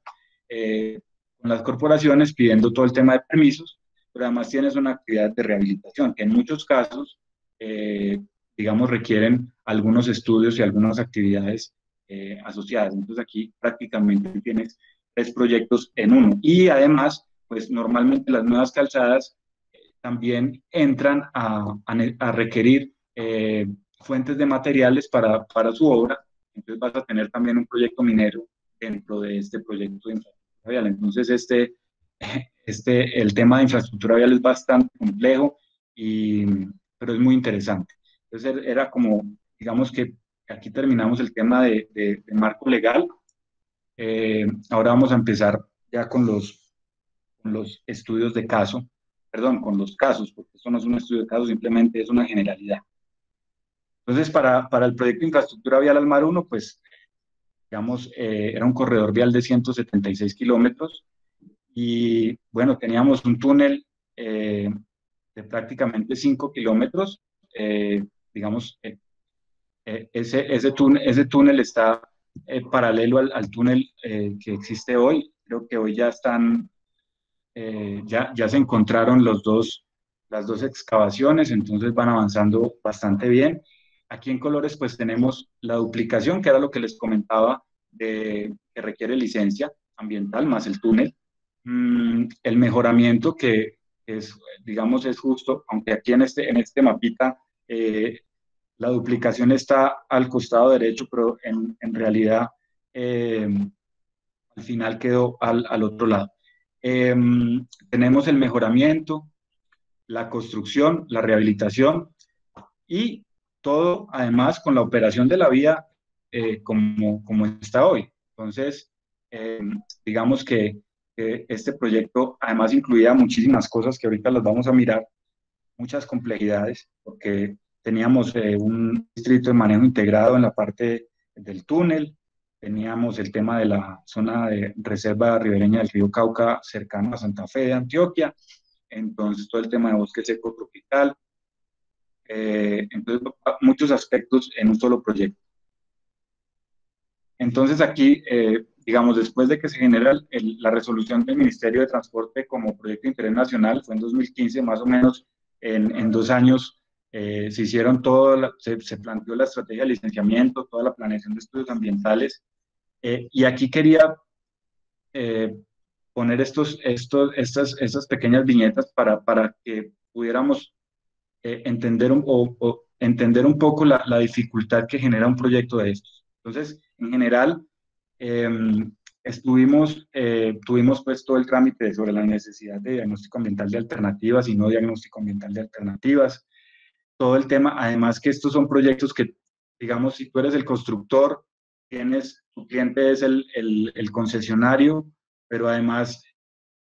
con las corporaciones pidiendo todo el tema de permisos, pero además tienes una actividad de rehabilitación que en muchos casos, digamos, requieren algunos estudios y algunas actividades asociadas. Entonces aquí prácticamente tienes tres proyectos en uno. Y además, pues normalmente las nuevas calzadas también entran a requerir fuentes de materiales para su obra. Entonces vas a tener también un proyecto minero dentro de este proyecto de infraestructura vial. Entonces el tema de infraestructura vial es bastante complejo, y, pero es muy interesante. Entonces era como, digamos que aquí terminamos el tema de marco legal. Ahora vamos a empezar ya con los estudios de caso, perdón, con los casos, porque esto no es un estudio de caso, simplemente es una generalidad. Entonces, para el proyecto de infraestructura vial Almar 1, pues, digamos, era un corredor vial de 176 kilómetros y, bueno, teníamos un túnel de prácticamente 5 kilómetros. Digamos, ese túnel está paralelo al túnel que existe hoy. Creo que hoy ya están ya se encontraron las dos excavaciones, entonces van avanzando bastante bien. Aquí en Colores pues tenemos la duplicación, que era lo que les comentaba, que requiere licencia ambiental más el túnel. El mejoramiento que es, digamos, es justo, aunque aquí en este mapita la duplicación está al costado derecho, pero en realidad eh, al final quedó al otro lado. Eh, Tenemos el mejoramiento, la construcción, la rehabilitación y todo además con la operación de la vía como está hoy. Entonces, eh, digamos que este proyecto además incluía muchísimas cosas que ahorita las vamos a mirar, muchas complejidades, porque teníamos un distrito de manejo integrado en la parte del túnel, teníamos el tema de la zona de reserva ribereña del río Cauca cercano a Santa Fe de Antioquia, entonces todo el tema de bosque seco tropical, entonces muchos aspectos en un solo proyecto. Entonces aquí, digamos, después de que se genera la resolución del Ministerio de Transporte como proyecto de interés nacional, fue en 2015, más o menos en 2 años, se planteó la estrategia de licenciamiento, toda la planeación de estudios ambientales, y aquí quería eh, poner estas pequeñas viñetas para que pudiéramos entender un poco la dificultad que genera un proyecto de estos. Entonces, en general, eh, tuvimos pues todo el trámite sobre la necesidad de diagnóstico ambiental de alternativas y no diagnóstico ambiental de alternativas, todo el tema, además que estos son proyectos que, digamos, si tú eres el constructor, tu cliente es el concesionario, pero además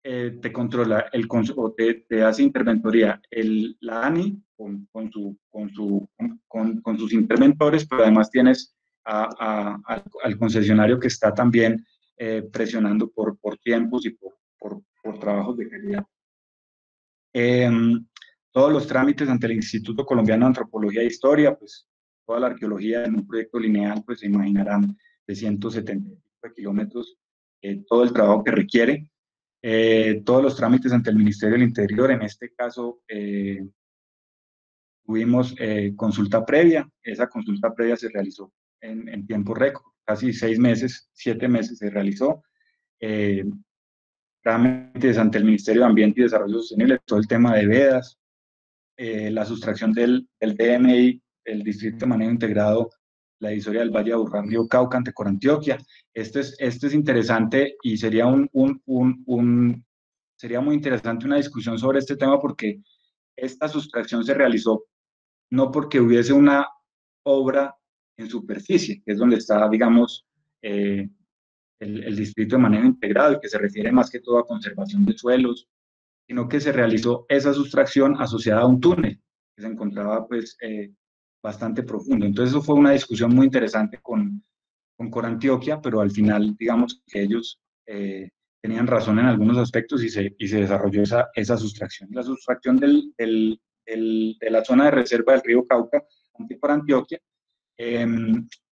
te controla o te hace interventoría la ANI con sus interventores, pero además tienes al concesionario que está también presionando por tiempos y por trabajos de calidad. Eh, Todos los trámites ante el Instituto Colombiano de Antropología e Historia, pues toda la arqueología en un proyecto lineal, pues se imaginarán de 170 kilómetros, todo el trabajo que requiere. Todos los trámites ante el Ministerio del Interior, en este caso tuvimos consulta previa, esa consulta previa se realizó en tiempo récord, casi 6 meses, 7 meses se realizó. Trámites ante el Ministerio de Ambiente y Desarrollo Sostenible, todo el tema de vedas, la sustracción del DMI, el Distrito de Manejo Integrado, la divisoria del Valle de Aburrá, Río Cauca, ante Corantioquia. Este es interesante y sería sería muy interesante una discusión sobre este tema, porque esta sustracción se realizó no porque hubiese una obra en superficie, que es donde está, digamos, el Distrito de Manejo Integrado, y que se refiere más que todo a conservación de suelos, sino que se realizó esa sustracción asociada a un túnel que se encontraba pues bastante profundo. Entonces eso fue una discusión muy interesante con Corantioquia, pero al final, digamos que ellos tenían razón en algunos aspectos y se desarrolló esa sustracción. La sustracción de la zona de reserva del río Cauca ante Corantioquia, eh,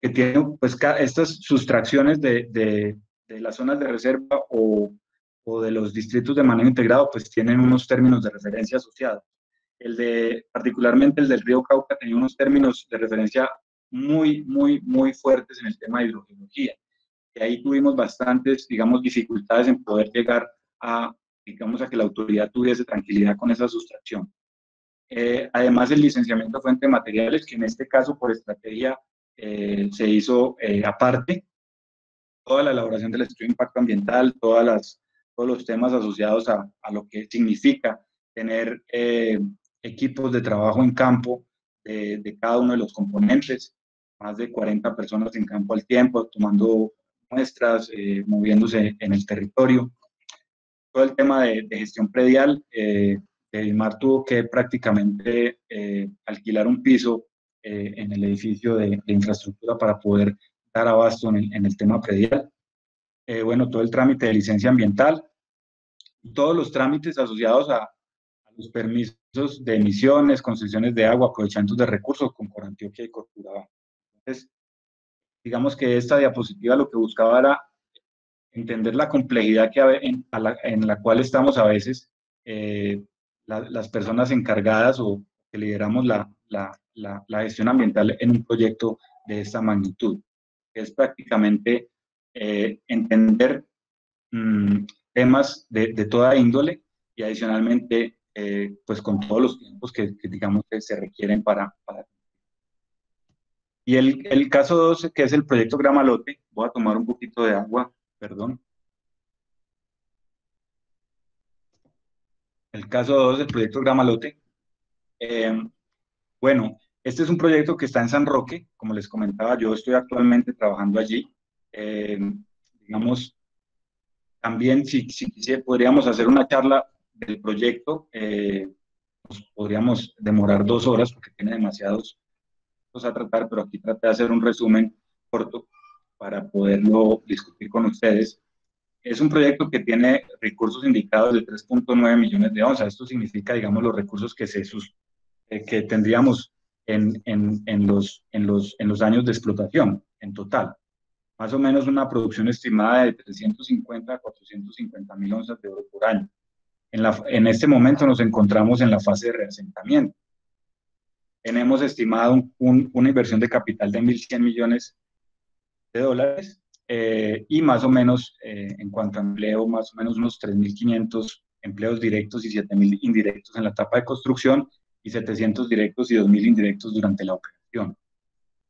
que tiene pues estas sustracciones de las zonas de reserva o de los distritos de manejo integrado, pues tienen unos términos de referencia asociados. Particularmente el del río Cauca tenía unos términos de referencia muy fuertes en el tema de hidrogeología. Y ahí tuvimos bastantes, digamos, dificultades en poder llegar a, digamos, a que la autoridad tuviese tranquilidad con esa sustracción. Además, el licenciamiento de fuente de materiales, que en este caso por estrategia se hizo aparte, toda la elaboración del estudio de impacto ambiental, todos los temas asociados a lo que significa tener equipos de trabajo en campo de cada uno de los componentes, más de 40 personas en campo al tiempo, tomando muestras, moviéndose en el territorio. Todo el tema de gestión predial, Edimar tuvo que prácticamente alquilar un piso en el edificio de infraestructura para poder dar abasto en el tema predial. Bueno, todo el trámite de licencia ambiental, todos los trámites asociados a los permisos de emisiones, concesiones de agua, aprovechamientos de recursos con Corantioquia y Corcuraba. Entonces, digamos que esta diapositiva lo que buscaba era entender la complejidad en la cual estamos a veces las personas encargadas o que lideramos la gestión ambiental en un proyecto de esta magnitud. Es prácticamente entender temas de toda índole y adicionalmente pues con todos los tiempos que digamos que se requieren para. Y el caso 12, que es el proyecto Gramalote, voy a tomar un poquito de agua, perdón. El caso 2 del proyecto Gramalote. Eh, bueno, este es un proyecto que está en San Roque, como les comentaba, yo estoy actualmente trabajando allí. Eh, digamos, también si podríamos hacer una charla del proyecto, pues podríamos demorar 2 horas porque tiene demasiados cosas a tratar, pero aquí traté de hacer un resumen corto para poderlo discutir con ustedes. Es un proyecto que tiene recursos indicados de 3.9 millones de onzas. Esto significa, digamos, los recursos que tendríamos en los años de explotación en total. Más o menos una producción estimada de 350 a 450 mil onzas de oro por año. En este momento nos encontramos en la fase de reasentamiento. Tenemos estimado una inversión de capital de 1.100 millones de dólares y más o menos en cuanto a empleo, más o menos unos 3.500 empleos directos y 7.000 indirectos en la etapa de construcción y 700 directos y 2.000 indirectos durante la operación.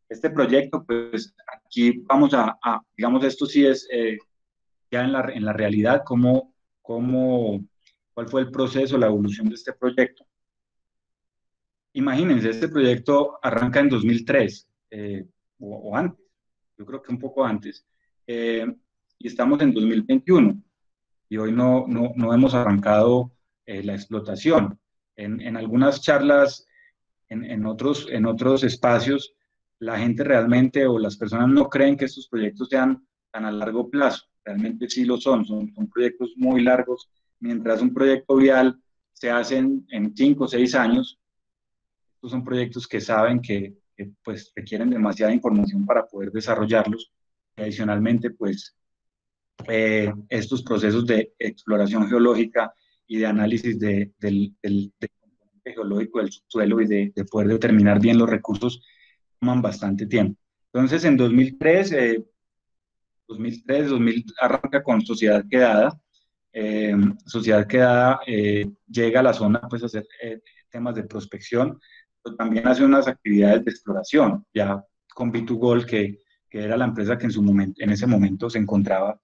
Este proyecto, pues aquí vamos digamos, esto sí es ya en la realidad, cuál fue el proceso, la evolución de este proyecto. Imagínense, este proyecto arranca en 2003 o antes, yo creo que un poco antes, y estamos en 2021 y hoy no hemos arrancado la explotación. En algunas charlas, en otros espacios, la gente realmente o las personas no creen que estos proyectos sean tan a largo plazo. Realmente sí lo son proyectos muy largos. Mientras un proyecto vial se hace en 5 o 6 años, estos son proyectos que saben que pues requieren demasiada información para poder desarrollarlos. Y adicionalmente, pues estos procesos de exploración geológica y de análisis del componente geológico del subsuelo y de poder determinar bien los recursos toman bastante tiempo. Entonces, en 2000 arranca con Sociedad Quedada. Sociedad Quedada llega a la zona pues, a hacer temas de prospección, pero también hace unas actividades de exploración, ya con B2Gold, que era la empresa que en ese momento se encontraba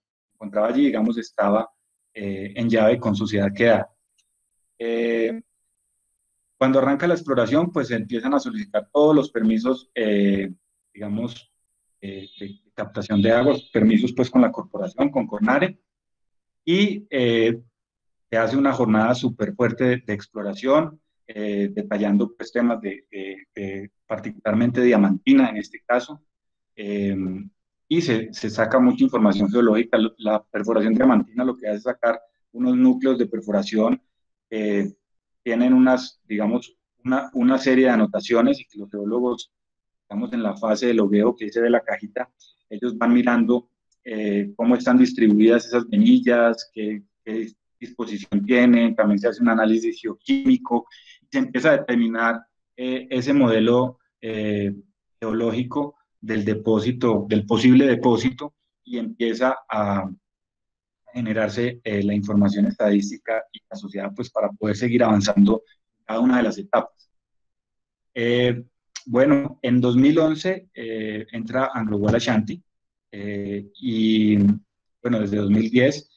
allí, digamos, estaba en llave con Sociedad Quedada. Cuando arranca la exploración, pues se empiezan a solicitar todos los permisos, digamos, de captación de aguas, permisos pues con la corporación, con Cornare, y se hace una jornada súper fuerte de exploración, detallando pues temas particularmente diamantina en este caso, y se saca mucha información geológica. La perforación diamantina lo que hace es sacar unos núcleos de perforación que tienen digamos, una serie de anotaciones y que los geólogos, estamos en la fase de logueo que dice de la cajita, ellos van mirando cómo están distribuidas esas venillas, qué disposición tienen, también se hace un análisis geoquímico, y se empieza a determinar ese modelo geológico del depósito, del posible depósito, y empieza a generarse la información estadística y asociada pues para poder seguir avanzando en cada una de las etapas. Eh, bueno, en 2011 entra Anglo Ashanti y bueno, desde 2010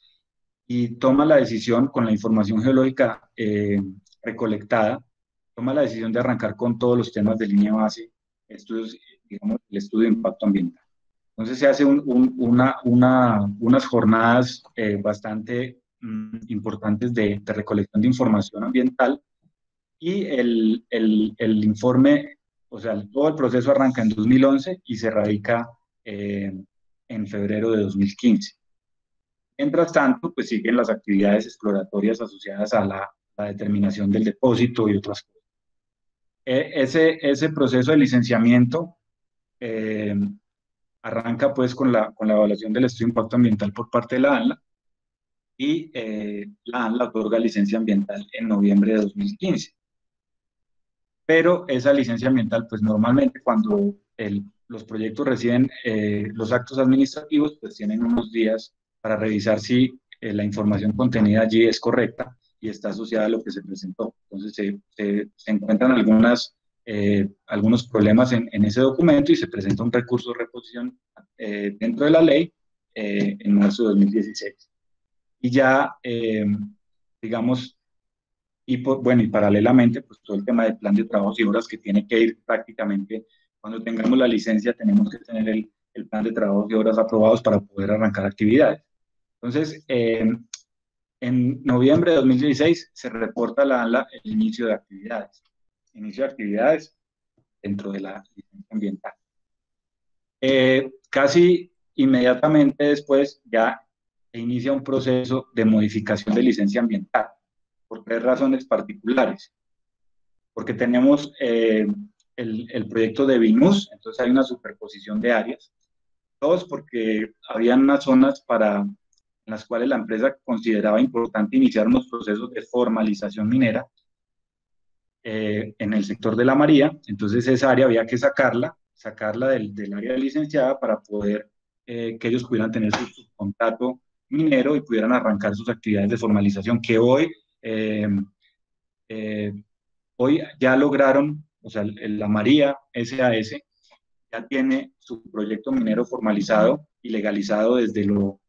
y toma la decisión con la información geológica recolectada, toma la decisión de arrancar con todos los temas de línea base, estudios, digamos, el estudio de impacto ambiental. Entonces se hace unas jornadas bastante importantes de recolección de información ambiental y el informe, o sea, todo el proceso arranca en 2011 y se radica eh, en febrero de 2015. Mientras tanto, pues siguen las actividades exploratorias asociadas a la determinación del depósito y otras cosas. Ese proceso de licenciamiento eh, arranca pues con la evaluación del estudio de impacto ambiental por parte de la ANLA y la ANLA otorga licencia ambiental en noviembre de 2015. Pero esa licencia ambiental, pues normalmente cuando los proyectos reciben los actos administrativos, pues tienen unos días para revisar si la información contenida allí es correcta y está asociada a lo que se presentó. Entonces se encuentran algunos problemas en ese documento y se presenta un recurso de reposición dentro de la ley en marzo de 2016. Y ya, digamos, bueno, y paralelamente, pues todo el tema del plan de trabajos y obras que tiene que ir prácticamente, cuando tengamos la licencia, tenemos que tener el plan de trabajos y obras aprobados para poder arrancar actividades. Entonces, en noviembre de 2016 se reporta a la ANLA el inicio de actividades. Inicio de actividades dentro de la licencia ambiental. Casi inmediatamente después ya se inicia un proceso de modificación de licencia ambiental por tres razones particulares. Porque tenemos el proyecto de BINUS, entonces hay una superposición de áreas. Dos, porque había unas zonas en las cuales la empresa consideraba importante iniciar unos procesos de formalización minera en el sector de la María, entonces esa área había que sacarla del área licenciada para poder que ellos pudieran tener su contrato minero y pudieran arrancar sus actividades de formalización, que eh, eh, hoy ya lograron, o sea, la María SAS ya tiene su proyecto minero formalizado y legalizado desde lo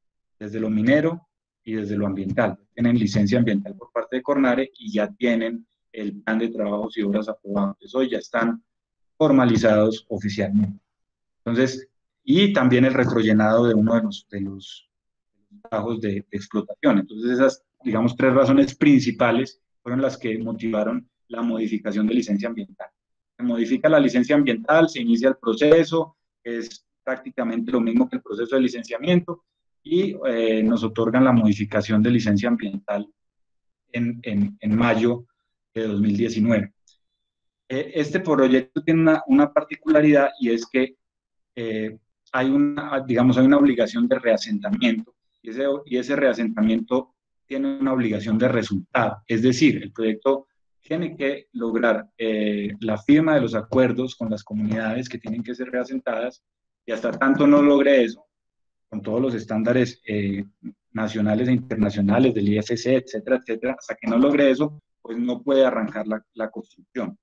minero y desde lo ambiental. Tienen licencia ambiental por parte de Cornare y ya tienen el plan de trabajos y obras aprobados. Hoy ya están formalizados oficialmente. Entonces, y también el retrollenado de uno de los trabajos de explotación. Entonces, esas, digamos, tres razones principales fueron las que motivaron la modificación de licencia ambiental. Se modifica la licencia ambiental, se inicia el proceso, es prácticamente lo mismo que el proceso de licenciamiento, y nos otorgan la modificación de licencia ambiental en mayo de 2019. Este proyecto tiene una particularidad y es que digamos, hay una obligación de reasentamiento y ese reasentamiento tiene una obligación de resultado. Es decir, el proyecto tiene que lograr la firma de los acuerdos con las comunidades que tienen que ser reasentadas y hasta tanto no logre eso, con todos los estándares nacionales e internacionales del IFC, etcétera, etcétera, hasta que no logre eso, pues no puede arrancar la construcción.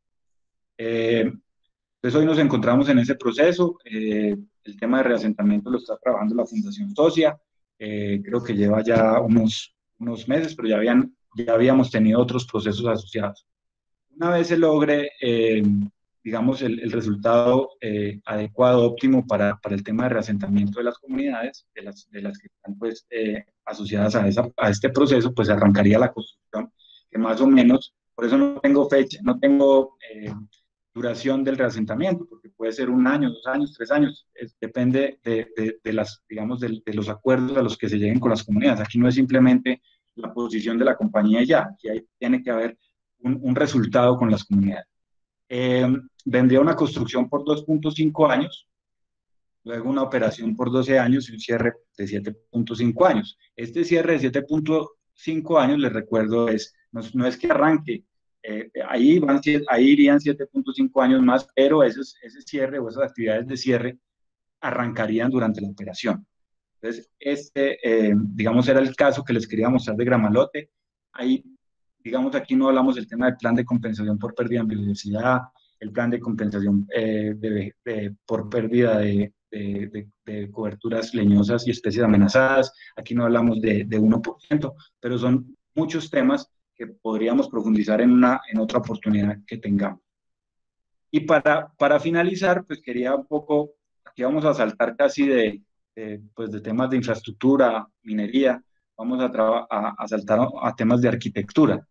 Entonces hoy nos encontramos en ese proceso. El tema de reasentamiento lo está trabajando la Fundación Socia. Creo que lleva ya unos meses, pero ya habíamos tenido otros procesos asociados. Una vez se logre, digamos, el resultado adecuado, óptimo para el tema de reasentamiento de las comunidades, de las que están pues, asociadas a este proceso, pues arrancaría la construcción, que más o menos, por eso no tengo fecha, no tengo duración del reasentamiento, porque puede ser 1 año, 2 años, 3 años, depende de las, digamos, de los acuerdos a los que se lleguen con las comunidades. Aquí no es simplemente la posición de la compañía y ya, aquí tiene que haber un resultado con las comunidades. Eh, Vendría una construcción por 2.5 años, luego una operación por 12 años y un cierre de 7.5 años. Este cierre de 7.5 años, les recuerdo, no es que arranque, ahí irían 7.5 años más, pero ese cierre o esas actividades de cierre arrancarían durante la operación. Entonces, digamos, era el caso que les quería mostrar de Gramalote. Ahí, digamos, aquí no hablamos del tema del plan de compensación por pérdida en biodiversidad, el plan de compensación por pérdida de coberturas leñosas y especies amenazadas. Aquí no hablamos de 1%, pero son muchos temas que podríamos profundizar en otra oportunidad que tengamos. Y para finalizar, pues quería un poco, aquí vamos a saltar casi pues de temas de infraestructura, minería, vamos a saltar a temas de arquitectura,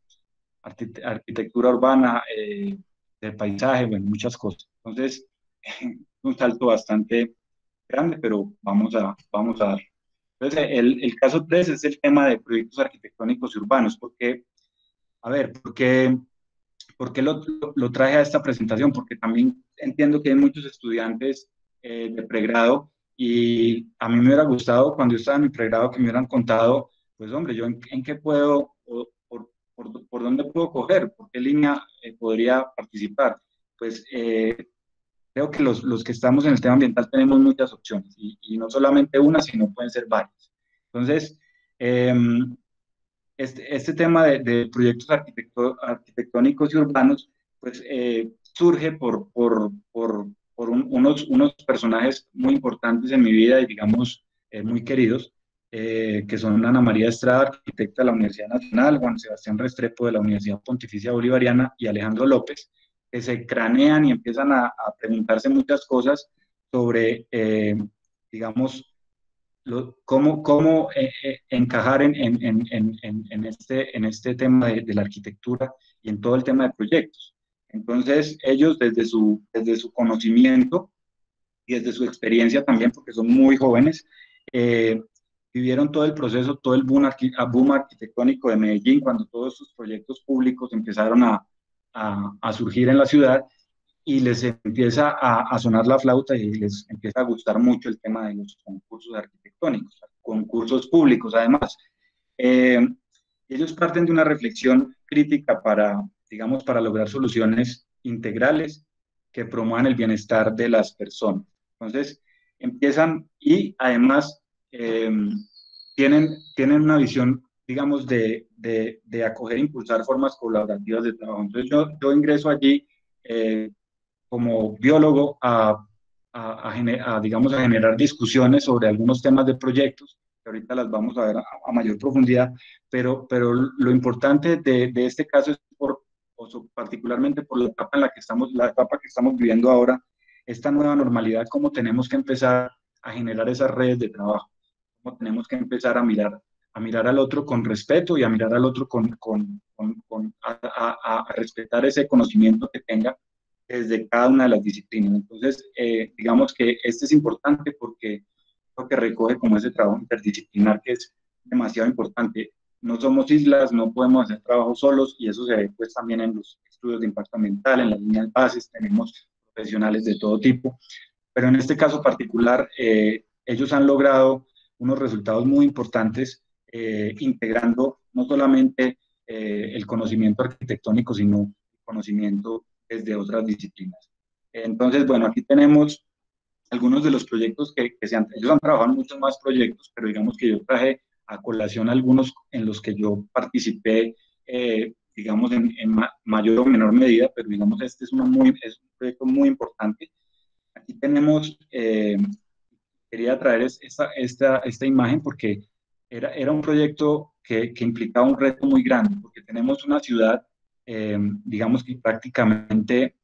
arquitectura urbana, del paisaje, bueno, muchas cosas. Entonces, un salto bastante grande, pero vamos a dar. Entonces, el caso 3 es el tema de proyectos arquitectónicos y urbanos, porque, a ver, ¿por qué lo traje a esta presentación? Porque también entiendo que hay muchos estudiantes de pregrado y a mí me hubiera gustado cuando yo estaba en mi pregrado que me hubieran contado, pues hombre, yo en qué puedo, por dónde puedo coger, por qué línea podría participar. Pues creo que los que estamos en el tema ambiental tenemos muchas opciones y no solamente una, sino pueden ser varias. Entonces, este tema de proyectos arquitectónicos y urbanos, pues surge por unos personajes muy importantes en mi vida y digamos muy queridos, que son Ana María Estrada, arquitecta de la Universidad Nacional, Juan Sebastián Restrepo de la Universidad Pontificia Bolivariana y Alejandro López, que se cranean y empiezan a preguntarse muchas cosas sobre, digamos, cómo encajar en este tema de la arquitectura y en todo el tema de proyectos. Entonces, ellos desde su conocimiento y desde su experiencia también, porque son muy jóvenes, eh, vivieron todo el proceso, todo el boom arquitectónico de Medellín, cuando todos estos proyectos públicos empezaron a surgir en la ciudad y les empieza a sonar la flauta y les empieza a gustar mucho el tema de los concursos arquitectónicos, concursos públicos además. Eh, Ellos parten de una reflexión crítica digamos, para lograr soluciones integrales que promuevan el bienestar de las personas. Entonces, empiezan y además tienen una visión, digamos, de acoger e impulsar formas colaborativas de trabajo. Entonces, yo ingreso allí como biólogo digamos, a generar discusiones sobre algunos temas de proyectos, que ahorita las vamos a ver a mayor profundidad, pero lo importante de este caso es particularmente por la etapa que estamos viviendo ahora, esta nueva normalidad, cómo tenemos que empezar a generar esas redes de trabajo, cómo tenemos que empezar a mirar al otro con respeto y a mirar al otro a respetar ese conocimiento que tenga desde cada una de las disciplinas. Entonces, digamos que este es importante porque lo que recoge como ese trabajo interdisciplinar que es demasiado importante. No somos islas, no podemos hacer trabajo solos y eso se ve pues también en los estudios de impacto ambiental, en las líneas bases, tenemos profesionales de todo tipo, pero en este caso particular, ellos han logrado unos resultados muy importantes integrando no solamente el conocimiento arquitectónico, sino el conocimiento desde otras disciplinas. Entonces, bueno, aquí tenemos algunos de los proyectos ellos han trabajado en muchos más proyectos, pero digamos que yo traje a colación algunos en los que yo participé, digamos, en mayor o menor medida, pero digamos, este es un proyecto muy importante. Aquí tenemos, quería traer esta imagen porque era un proyecto que implicaba un reto muy grande, porque tenemos una ciudad, digamos que prácticamente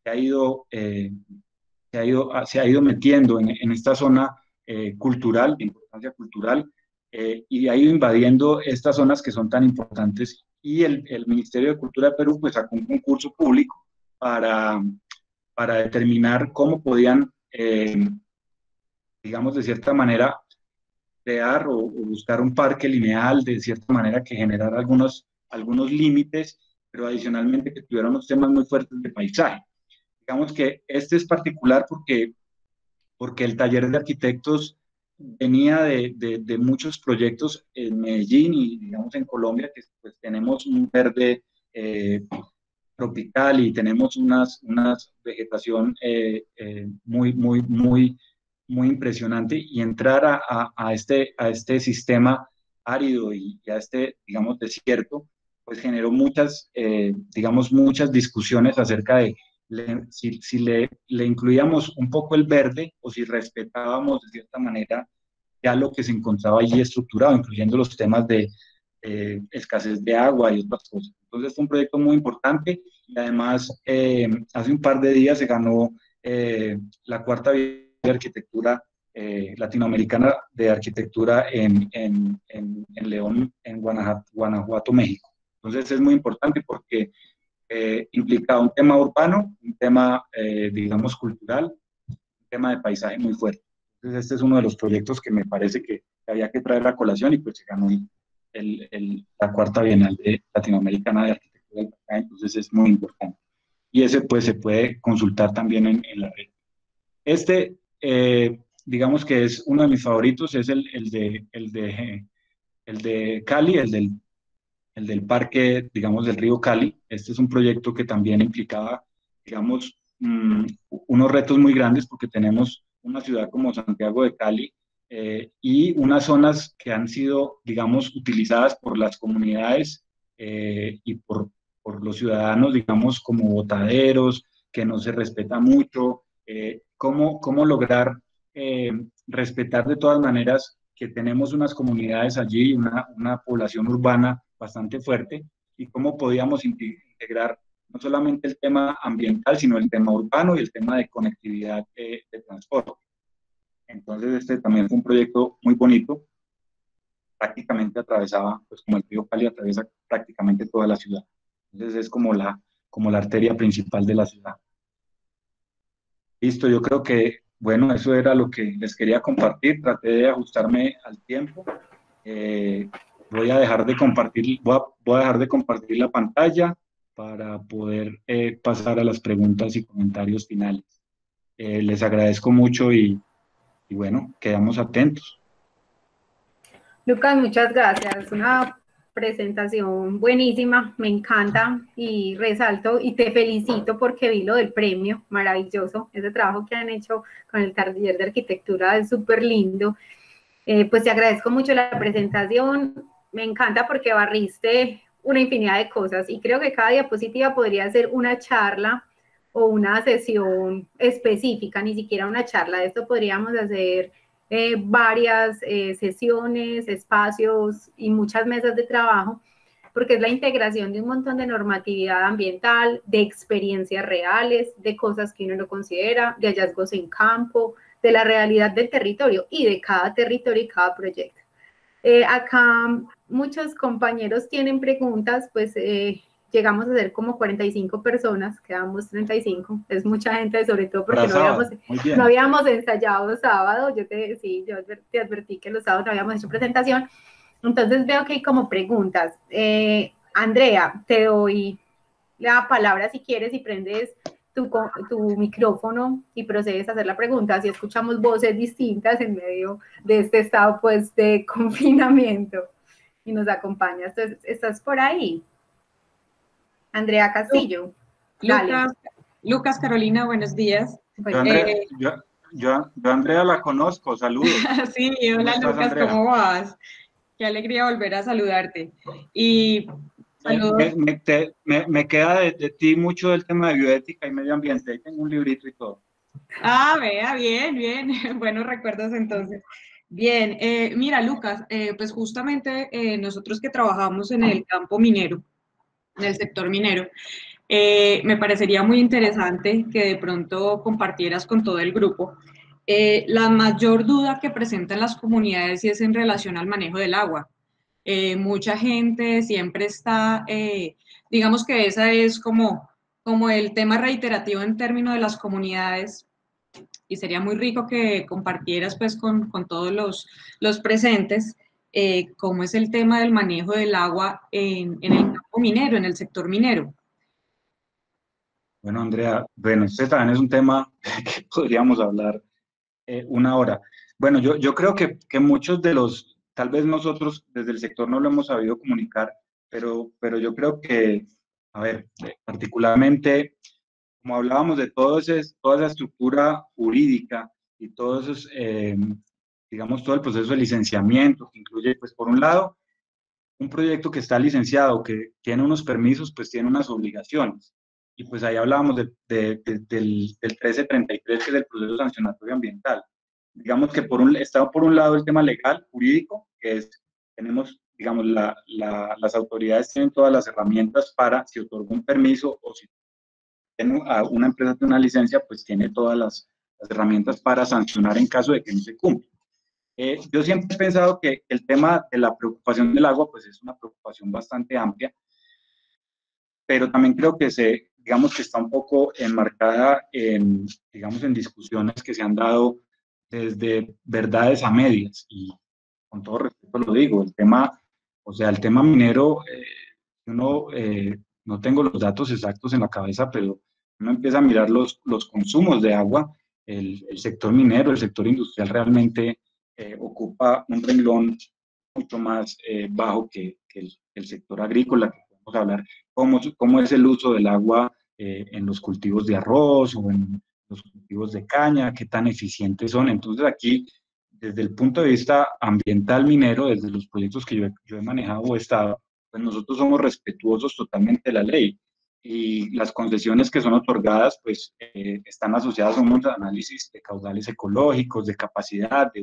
se ha ido, se ha ido metiendo en esta zona cultural, de importancia cultural, y ha ido invadiendo estas zonas que son tan importantes. Y el Ministerio de Cultura de Perú pues sacó un concurso público para determinar cómo podían, digamos, de cierta manera, crear o buscar un parque lineal, de cierta manera, que generara algunos límites, pero adicionalmente que tuviera unos temas muy fuertes de paisaje. Digamos que este es particular porque el taller de arquitectos venía de muchos proyectos en Medellín y, digamos, en Colombia, que pues tenemos un verde tropical y tenemos unas vegetación muy impresionante, y entrar a este sistema árido y a este, digamos, desierto, pues generó digamos, muchas discusiones acerca de si le incluíamos un poco el verde o si respetábamos de cierta manera ya lo que se encontraba allí estructurado, incluyendo los temas de escasez de agua y otras cosas. Entonces fue un proyecto muy importante, y además hace un par de días se ganó la cuarta Bienal de Arquitectura Latinoamericana de Arquitectura en León, en Guanajuato, México. Entonces es muy importante porque implica un tema urbano, un tema, digamos, cultural, un tema de paisaje muy fuerte. Entonces este es uno de los proyectos que me parece que había que traer a colación, y pues se ganó la cuarta Bienal de Latinoamericana de Arquitectura. Entonces es muy importante. Y ese pues se puede consultar también en la red. Digamos que es uno de mis favoritos, es el de Cali, el del parque, digamos, del río Cali. Este es un proyecto que también implicaba, digamos, unos retos muy grandes, porque tenemos una ciudad como Santiago de Cali, y unas zonas que han sido, digamos, utilizadas por las comunidades y por los ciudadanos, digamos, como botaderos, que no se respeta mucho. ¿Cómo lograr respetar de todas maneras que tenemos unas comunidades allí, una población urbana bastante fuerte, y cómo podíamos integrar no solamente el tema ambiental, sino el tema urbano y el tema de conectividad de transporte? Entonces este también fue un proyecto muy bonito, prácticamente atravesaba, pues como el río Cali atraviesa prácticamente toda la ciudad. Entonces es como la arteria principal de la ciudad. Listo, yo creo que, bueno, eso era lo que les quería compartir. Traté de ajustarme al tiempo. Eh, voy a dejar de compartir la pantalla para poder pasar a las preguntas y comentarios finales. Les agradezco mucho y bueno, quedamos atentos. Lucas, muchas gracias. Una presentación buenísima, me encanta y resalto y te felicito porque vi lo del premio, maravilloso. Ese trabajo que han hecho con el taller de arquitectura es súper lindo. Pues te agradezco mucho la presentación, me encanta porque barriste una infinidad de cosas y creo que cada diapositiva podría ser una charla o una sesión específica, ni siquiera una charla. De esto podríamos hacer varias sesiones, espacios y muchas mesas de trabajo, porque es la integración de un montón de normatividad ambiental, de experiencias reales, de cosas que uno no considera, de hallazgos en campo, de la realidad del territorio y de cada territorio y cada proyecto. Acá muchos compañeros tienen preguntas, pues llegamos a ser como 45 personas, quedamos 35, es mucha gente, sobre todo porque no habíamos ensayado sábado. Yo te advertí que los sábados no habíamos hecho presentación. Entonces veo que hay como preguntas. Andrea, te doy la palabra si quieres y prendes tu micrófono y procedes a hacer la pregunta. Si escuchamos voces distintas en medio de este estado pues de confinamiento y nos acompañas. Entonces, ¿estás por ahí? Andrea Castillo. Lucas, Carolina, buenos días. Yo Andrea la conozco, saludos. Sí, hola Lucas, Andrea? ¿Cómo vas? Qué alegría volver a saludarte. Y saludos. Me queda de ti mucho el tema de bioética y medio ambiente. Ahí tengo un librito y todo. Ah, vea, bien. Buenos recuerdos entonces. Bien, mira Lucas, pues justamente nosotros que trabajamos en el campo minero, en el sector minero, me parecería muy interesante que de pronto compartieras con todo el grupo la mayor duda que presentan las comunidades y es en relación al manejo del agua. Mucha gente siempre está, digamos que esa es como como el tema reiterativo en términos de las comunidades, y sería muy rico que compartieras pues con todos los presentes cómo es el tema del manejo del agua en el campo minero, en el sector minero. Bueno, Andrea, bueno, este también es un tema que podríamos hablar una hora. Bueno, yo creo que muchos de los, tal vez nosotros desde el sector no lo hemos sabido comunicar, pero yo creo que, a ver, particularmente, como hablábamos de toda esa estructura jurídica y todos esos, digamos, todo el proceso de licenciamiento, que incluye, pues, por un lado, un proyecto que está licenciado, que tiene unos permisos, pues tiene unas obligaciones. Y pues ahí hablábamos del 1333, que es el proceso sancionatorio ambiental. Digamos que está por un lado el tema legal, jurídico, que es, tenemos, digamos, las autoridades tienen todas las herramientas para, si otorga un permiso o si a una empresa tiene una licencia, pues tiene todas las herramientas para sancionar en caso de que no se cumpla. Yo siempre he pensado que el tema de la preocupación del agua, pues es una preocupación bastante amplia, pero también creo que digamos que está un poco enmarcada en, digamos, en discusiones que se han dado desde verdades a medias, y con todo respeto lo digo, el tema, o sea, el tema minero, no tengo los datos exactos en la cabeza, pero uno empieza a mirar los consumos de agua, el sector minero, el sector industrial realmente ocupa un renglón mucho más bajo que el sector agrícola, que podemos hablar cómo es el uso del agua en los cultivos de arroz o en los cultivos de caña, qué tan eficientes son. Entonces aquí, desde el punto de vista ambiental minero, desde los proyectos que yo he manejado o he estado, pues nosotros somos respetuosos totalmente de la ley, y las concesiones que son otorgadas pues están asociadas a unos análisis de caudales ecológicos, de capacidad, de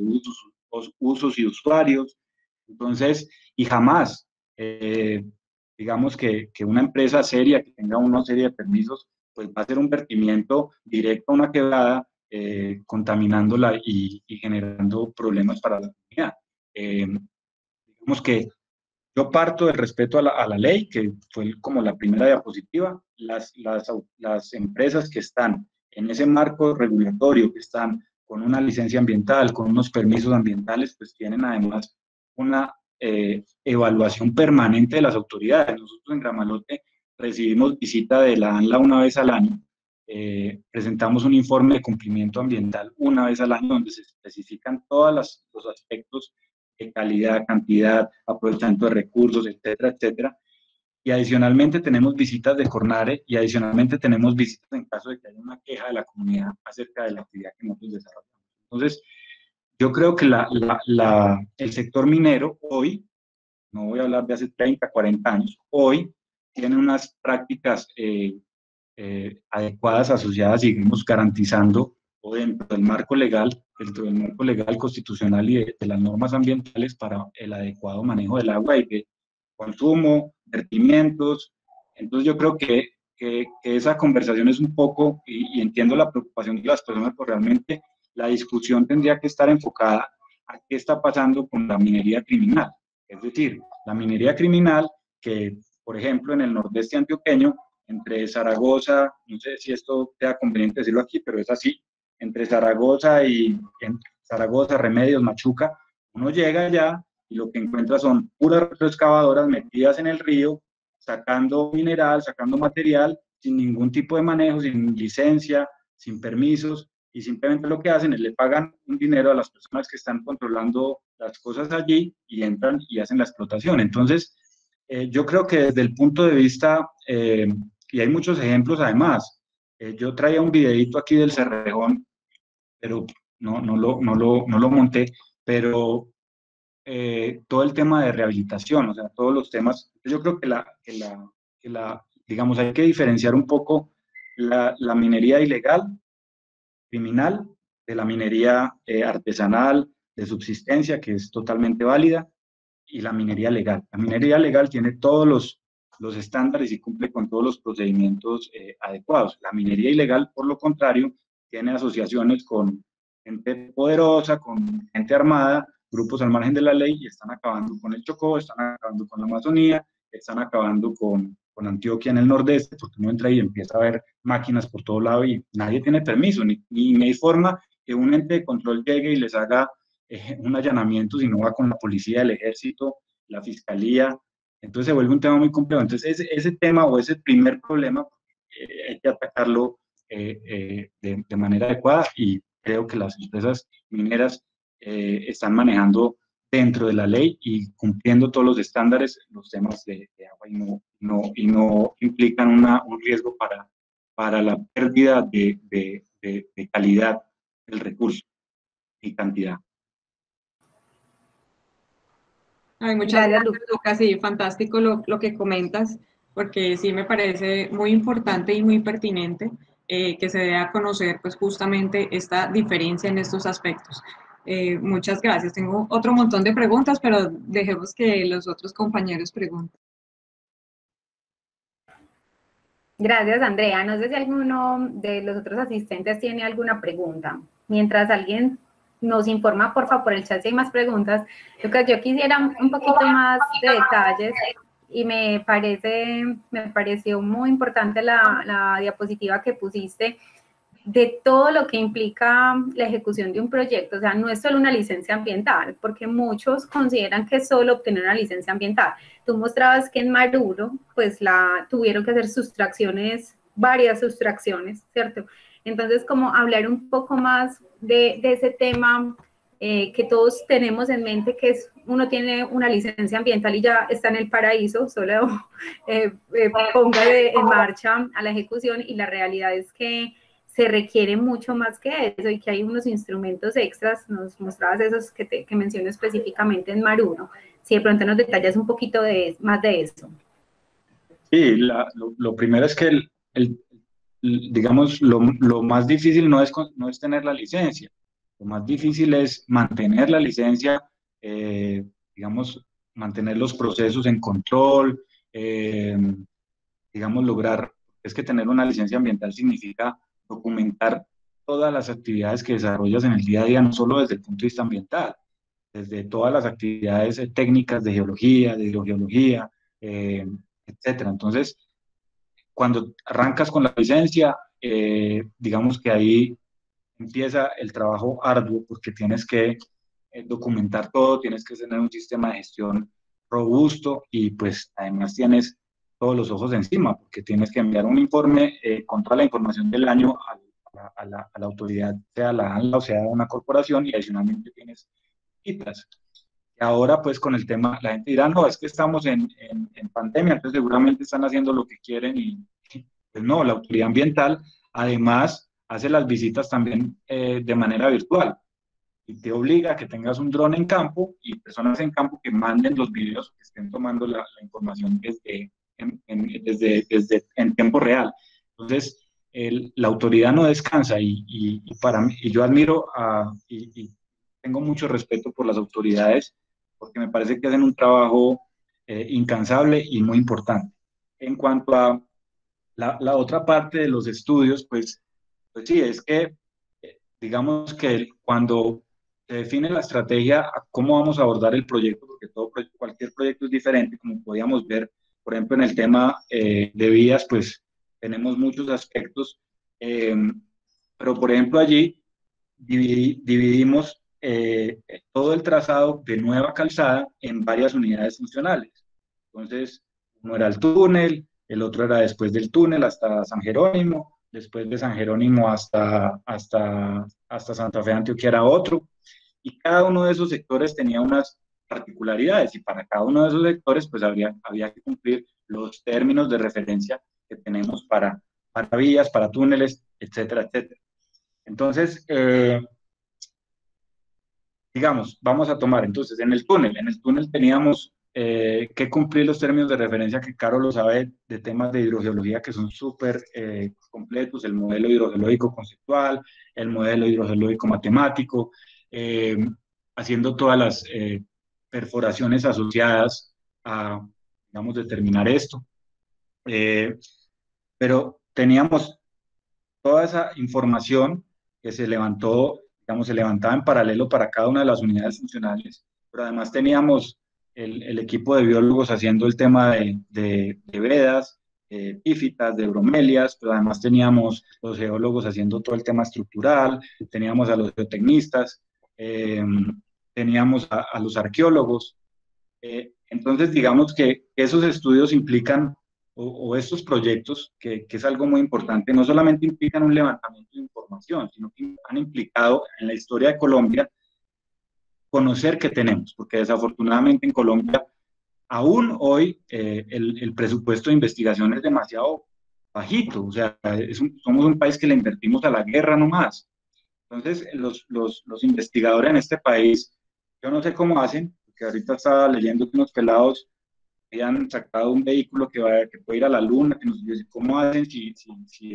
usos y usuarios. Entonces, y jamás, digamos que una empresa seria que tenga una serie de permisos, pues va a hacer un vertimiento directo a una quebrada, contaminándola y generando problemas para la comunidad. Digamos que yo parto del respeto a la ley, que fue como la primera diapositiva. Las empresas que están en ese marco regulatorio, que están con una licencia ambiental, con unos permisos ambientales, pues tienen además una evaluación permanente de las autoridades. Nosotros en Gramalote recibimos visita de la ANLA una vez al año. Presentamos un informe de cumplimiento ambiental una vez al año, donde se especifican todos los aspectos de calidad, cantidad, aprovechamiento de recursos, etcétera, etcétera. Y adicionalmente tenemos visitas de Cornare, y adicionalmente tenemos visitas en caso de que haya una queja de la comunidad acerca de la actividad que nosotros desarrollamos. Entonces, yo creo que el sector minero hoy, no voy a hablar de hace 30, 40 años, hoy tiene unas prácticas adecuadas, asociadas, seguimos garantizando, o dentro del marco legal constitucional y de las normas ambientales, para el adecuado manejo del agua y de consumo, vertimientos. Entonces yo creo que esa conversación es un poco, y entiendo la preocupación de las personas, pero realmente la discusión tendría que estar enfocada a qué está pasando con la minería criminal. Es decir, la minería criminal que, por ejemplo, en el nordeste antioqueño, entre Zaragoza, no sé si esto sea conveniente decirlo aquí, pero es así, entre Zaragoza Remedios, Machuca, uno llega allá y lo que encuentra son puras excavadoras metidas en el río, sacando mineral, sacando material, sin ningún tipo de manejo, sin licencia, sin permisos, y simplemente lo que hacen es le pagan un dinero a las personas que están controlando las cosas allí, y entran y hacen la explotación. Entonces, yo creo que desde el punto de vista, y hay muchos ejemplos además, yo traía un videito aquí del Cerrejón, pero no lo monté, pero todo el tema de rehabilitación, o sea, todos los temas, yo creo que digamos, hay que diferenciar un poco la minería ilegal, criminal, de la minería artesanal, de subsistencia, que es totalmente válida, y la minería legal. La minería legal tiene todos los estándares y cumple con todos los procedimientos adecuados. La minería ilegal, por lo contrario, tiene asociaciones con gente poderosa, con gente armada, grupos al margen de la ley, y están acabando con el Chocó, están acabando con la Amazonía, están acabando con Antioquia en el nordeste, porque uno entra y empieza a ver máquinas por todo lado y nadie tiene permiso, ni hay forma que un ente de control llegue y les haga un allanamiento si no va con la policía, el ejército, la fiscalía. Entonces se vuelve un tema muy complejo. Entonces ese tema o ese primer problema hay que atacarlo de manera adecuada y creo que las empresas mineras están manejando dentro de la ley y cumpliendo todos los estándares los temas de agua y no implican un riesgo para la pérdida de calidad del recurso y cantidad. Ay, muchas Gracias, gracias, Lucas. Sí, fantástico lo que comentas, porque sí me parece muy importante y muy pertinente que se dé a conocer pues justamente esta diferencia en estos aspectos. Muchas gracias. Tengo otro montón de preguntas, pero dejemos que los otros compañeros pregunten. Gracias, Andrea. No sé si alguno de los otros asistentes tiene alguna pregunta. Mientras alguien nos informa, por favor, por el chat si hay más preguntas. Lucas, yo quisiera un poquito más de detalles y me pareció muy importante la diapositiva que pusiste de todo lo que implica la ejecución de un proyecto. O sea, no es solo una licencia ambiental, porque muchos consideran que es solo obtener una licencia ambiental. Tú mostrabas que en Maruro, pues tuvieron que hacer sustracciones, varias sustracciones, ¿cierto? Entonces, como hablar un poco más de ese tema que todos tenemos en mente, que es uno tiene una licencia ambiental y ya está en el paraíso, solo póngale en marcha a la ejecución, y la realidad es que se requiere mucho más que eso y que hay unos instrumentos extras. Nos mostrabas esos que menciono específicamente en Maruro. Si de pronto nos detallas un poquito más de eso. Sí, lo primero es que digamos, lo más difícil no es tener la licencia, lo más difícil es mantener la licencia, digamos, mantener los procesos en control, digamos, lograr, es que tener una licencia ambiental significa documentar todas las actividades que desarrollas en el día a día, no solo desde el punto de vista ambiental, desde todas las actividades técnicas de geología, de hidrogeología, etcétera. Entonces, cuando arrancas con la licencia, digamos que ahí empieza el trabajo arduo porque tienes que documentar todo, tienes que tener un sistema de gestión robusto y pues además tienes todos los ojos encima porque tienes que enviar un informe con toda la información del año a la autoridad, sea la ANLA o sea una corporación, y adicionalmente tienes citas. Y ahora pues con el tema, la gente dirá, no, es que estamos en pandemia, entonces seguramente están haciendo lo que quieren y pues no, la autoridad ambiental además hace las visitas también de manera virtual y te obliga a que tengas un dron en campo y personas en campo que manden los videos, que estén tomando la información en tiempo real. Entonces, la autoridad no descansa para mí, y yo admiro y tengo mucho respeto por las autoridades porque me parece que hacen un trabajo incansable y muy importante. En cuanto a la otra parte de los estudios, pues sí, es que digamos que cuando se define la estrategia, a cómo vamos a abordar el proyecto, porque cualquier proyecto es diferente, como podíamos ver, por ejemplo, en el tema de vías, pues tenemos muchos aspectos, eh, pero por ejemplo allí dividimos todo el trazado de nueva calzada en varias unidades funcionales. Entonces, uno era el túnel, el otro era después del túnel hasta San Jerónimo, después de San Jerónimo hasta Santa Fe de Antioquia era otro, y cada uno de esos sectores tenía unas particularidades, y para cada uno de esos sectores pues había que cumplir los términos de referencia que tenemos para vías, para túneles, etcétera, etcétera. Entonces, digamos, vamos a tomar entonces en el túnel teníamos que cumplir los términos de referencia que Caro lo sabe de temas de hidrogeología que son súper completos, el modelo hidrogeológico conceptual, el modelo hidrogeológico matemático, eh, haciendo todas las perforaciones asociadas a, digamos, determinar esto. Pero teníamos toda esa información que se levantó, digamos, se levantaba en paralelo para cada una de las unidades funcionales, pero además teníamos el equipo de biólogos haciendo el tema de vedas, epífitas, de bromelias, pero además teníamos los geólogos haciendo todo el tema estructural, teníamos a los geotecnistas, teníamos a los arqueólogos. Entonces, digamos que esos estudios implican, o estos proyectos, que es algo muy importante, no solamente implican un levantamiento de información, sino que han implicado en la historia de Colombia conocer qué tenemos, porque desafortunadamente en Colombia, aún hoy, el presupuesto de investigación es demasiado bajito, o sea, somos un país que le invertimos a la guerra nomás. Entonces, los investigadores en este país, yo no sé cómo hacen, porque ahorita estaba leyendo que unos pelados habían sacado un vehículo que puede ir a la luna, que nos dice cómo hacen si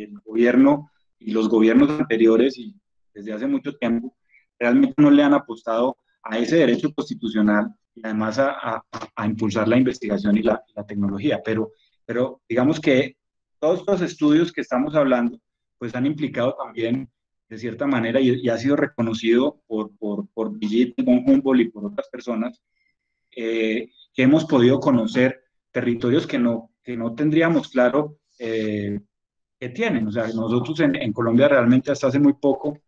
el gobierno y los gobiernos anteriores y desde hace mucho tiempo realmente no le han apostado a ese derecho constitucional y además a impulsar la investigación y la tecnología. Pero digamos que todos estos estudios que estamos hablando pues han implicado también de cierta manera y ha sido reconocido por Brigitte von Humboldt y por otras personas, que hemos podido conocer territorios que no tendríamos claro que tienen. O sea, nosotros en Colombia realmente hasta hace muy poco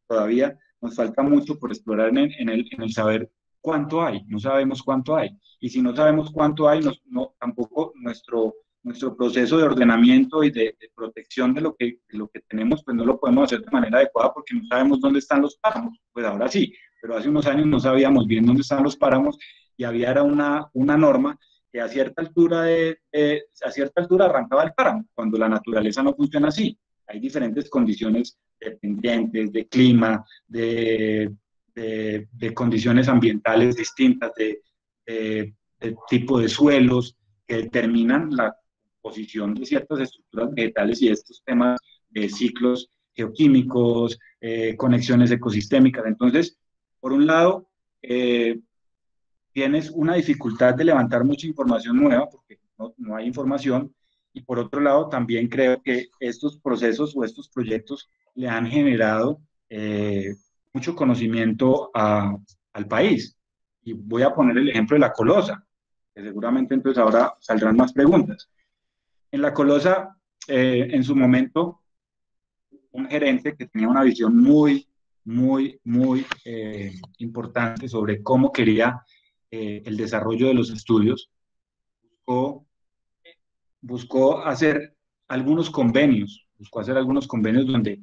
todavía nos falta mucho por explorar en el saber cuánto hay. No sabemos cuánto hay. Y si no sabemos cuánto hay, tampoco nuestro proceso de ordenamiento y de protección de lo que tenemos, pues no lo podemos hacer de manera adecuada porque no sabemos dónde están los páramos. Pues ahora sí, pero hace unos años no sabíamos bien dónde están los páramos y había era una norma que a cierta altura arrancaba el páramo, cuando la naturaleza no funciona así. Hay diferentes condiciones dependientes de clima, de condiciones ambientales distintas, de tipo de suelos, que determinan la posición de ciertas estructuras vegetales y estos temas de ciclos geoquímicos, conexiones ecosistémicas. Entonces, por un lado, tienes una dificultad de levantar mucha información nueva porque no hay información, y por otro lado también creo que estos procesos o estos proyectos le han generado mucho conocimiento al país. Y voy a poner el ejemplo de la Colosa, que seguramente entonces ahora saldrán más preguntas. En la Colosa, en su momento, un gerente que tenía una visión muy importante sobre cómo quería el desarrollo de los estudios, buscó, buscó hacer buscó hacer algunos convenios donde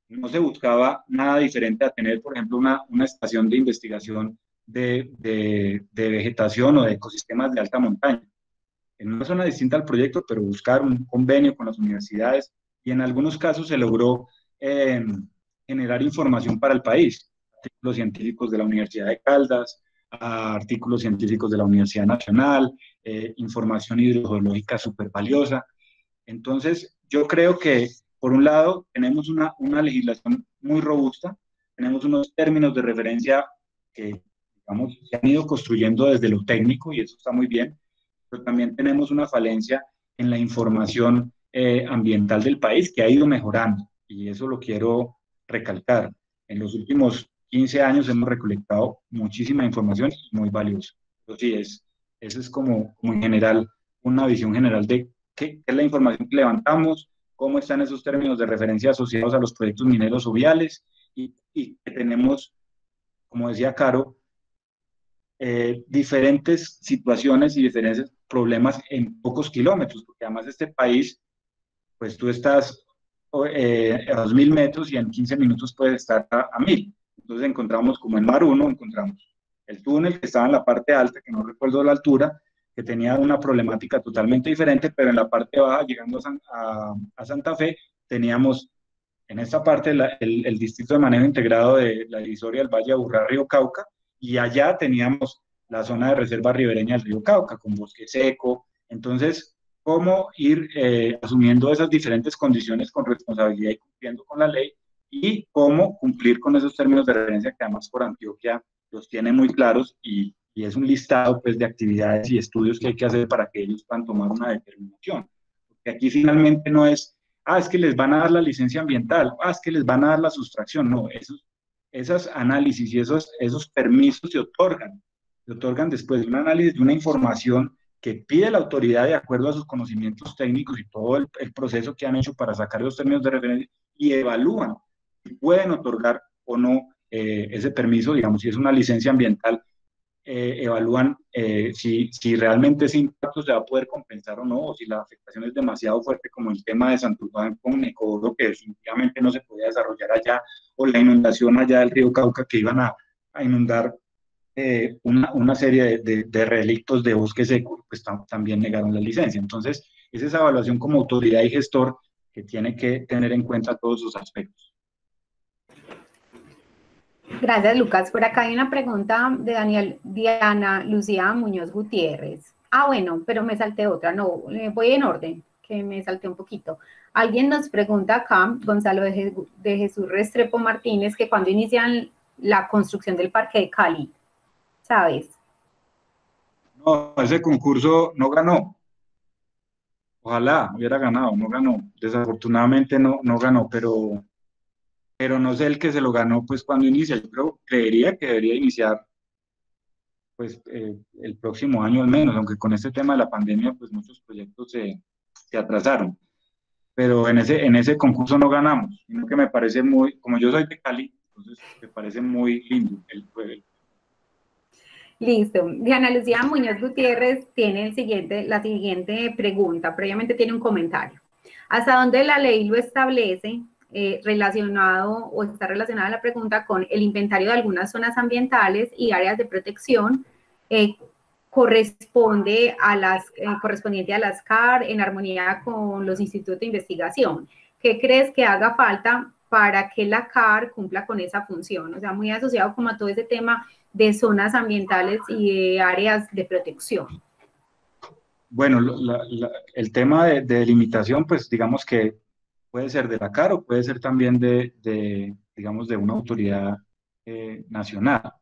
no se buscaba nada diferente a tener, por ejemplo, una estación de investigación de vegetación o de ecosistemas de alta montaña, en una zona distinta al proyecto, pero buscar un convenio con las universidades, y en algunos casos se logró eh, generar información para el país, artículos científicos de la Universidad de Caldas, artículos científicos de la Universidad Nacional, información hidrogeológica súper valiosa. Entonces, yo creo que, por un lado, tenemos una legislación muy robusta, tenemos unos términos de referencia que, digamos, se han ido construyendo desde lo técnico y eso está muy bien, pero también tenemos una falencia en la información ambiental del país que ha ido mejorando y eso lo quiero recalcar. En los últimos 15 años hemos recolectado muchísima información muy valiosa. Entonces, eso es como en general, una visión general de qué es la información que levantamos, cómo están esos términos de referencia asociados a los proyectos mineros o viales y que tenemos, como decía Caro, diferentes situaciones y diferentes problemas en pocos kilómetros, porque además este país, pues tú estás a 2.000 metros y en 15 minutos puedes estar a 1.000. Entonces encontramos como en Mar 1, encontramos el túnel que estaba en la parte alta, que no recuerdo la altura, que tenía una problemática totalmente diferente, pero en la parte baja, llegando a Santa Fe, teníamos en esta parte el Distrito de Manejo Integrado de la Divisoria del Valle Aburrá, Río Cauca, y allá teníamos la zona de reserva ribereña del río Cauca, con bosque seco. Entonces, cómo ir asumiendo esas diferentes condiciones con responsabilidad y cumpliendo con la ley, y cómo cumplir con esos términos de referencia que además por Antioquia los tiene muy claros y es un listado pues, de actividades y estudios que hay que hacer para que ellos puedan tomar una determinación. Porque aquí finalmente no es, es que les van a dar la licencia ambiental, es que les van a dar la sustracción, no, esos análisis y esos permisos se otorgan después de un análisis, de una información que pide la autoridad de acuerdo a sus conocimientos técnicos y todo el proceso que han hecho para sacar los términos de referencia y evalúan si pueden otorgar o no ese permiso, digamos, si es una licencia ambiental, evalúan si realmente ese impacto se va a poder compensar o no, o si la afectación es demasiado fuerte, como el tema de Santurbán con Ecodo, que definitivamente no se podía desarrollar allá, o la inundación allá del río Cauca, que iban a inundar una serie de relictos de bosque seco, pues también negaron la licencia. Entonces, es esa evaluación como autoridad y gestor que tiene que tener en cuenta todos esos aspectos. Gracias, Lucas. Por acá hay una pregunta de Diana Lucía Muñoz Gutiérrez. Ah, bueno, pero me salté otra. No, voy en orden, que me salté un poquito. Alguien nos pregunta acá, Gonzalo de Jesús Restrepo Martínez, que cuando inician la construcción del Parque de Cali, ¿sabes? No, ese concurso no ganó. Ojalá hubiera ganado, no ganó. Desafortunadamente no ganó, pero no sé el que se lo ganó, pues cuando inicia. Yo creería que debería iniciar pues el próximo año al menos, aunque con este tema de la pandemia, pues muchos proyectos se atrasaron. Pero en ese concurso no ganamos, sino que me parece muy, como yo soy de Cali, entonces me parece muy lindo el juego. Listo. Diana Lucía Muñoz Gutiérrez tiene la siguiente pregunta, previamente tiene un comentario. ¿Hasta dónde la ley lo establece relacionado o está relacionada la pregunta con el inventario de algunas zonas ambientales y áreas de protección correspondiente a las CAR en armonía con los institutos de investigación? ¿Qué crees que haga falta para que la CAR cumpla con esa función? O sea, muy asociado como a todo ese tema de zonas ambientales y de áreas de protección. Bueno, el tema de delimitación, pues digamos que puede ser de la CAR o puede ser también digamos, de una autoridad nacional.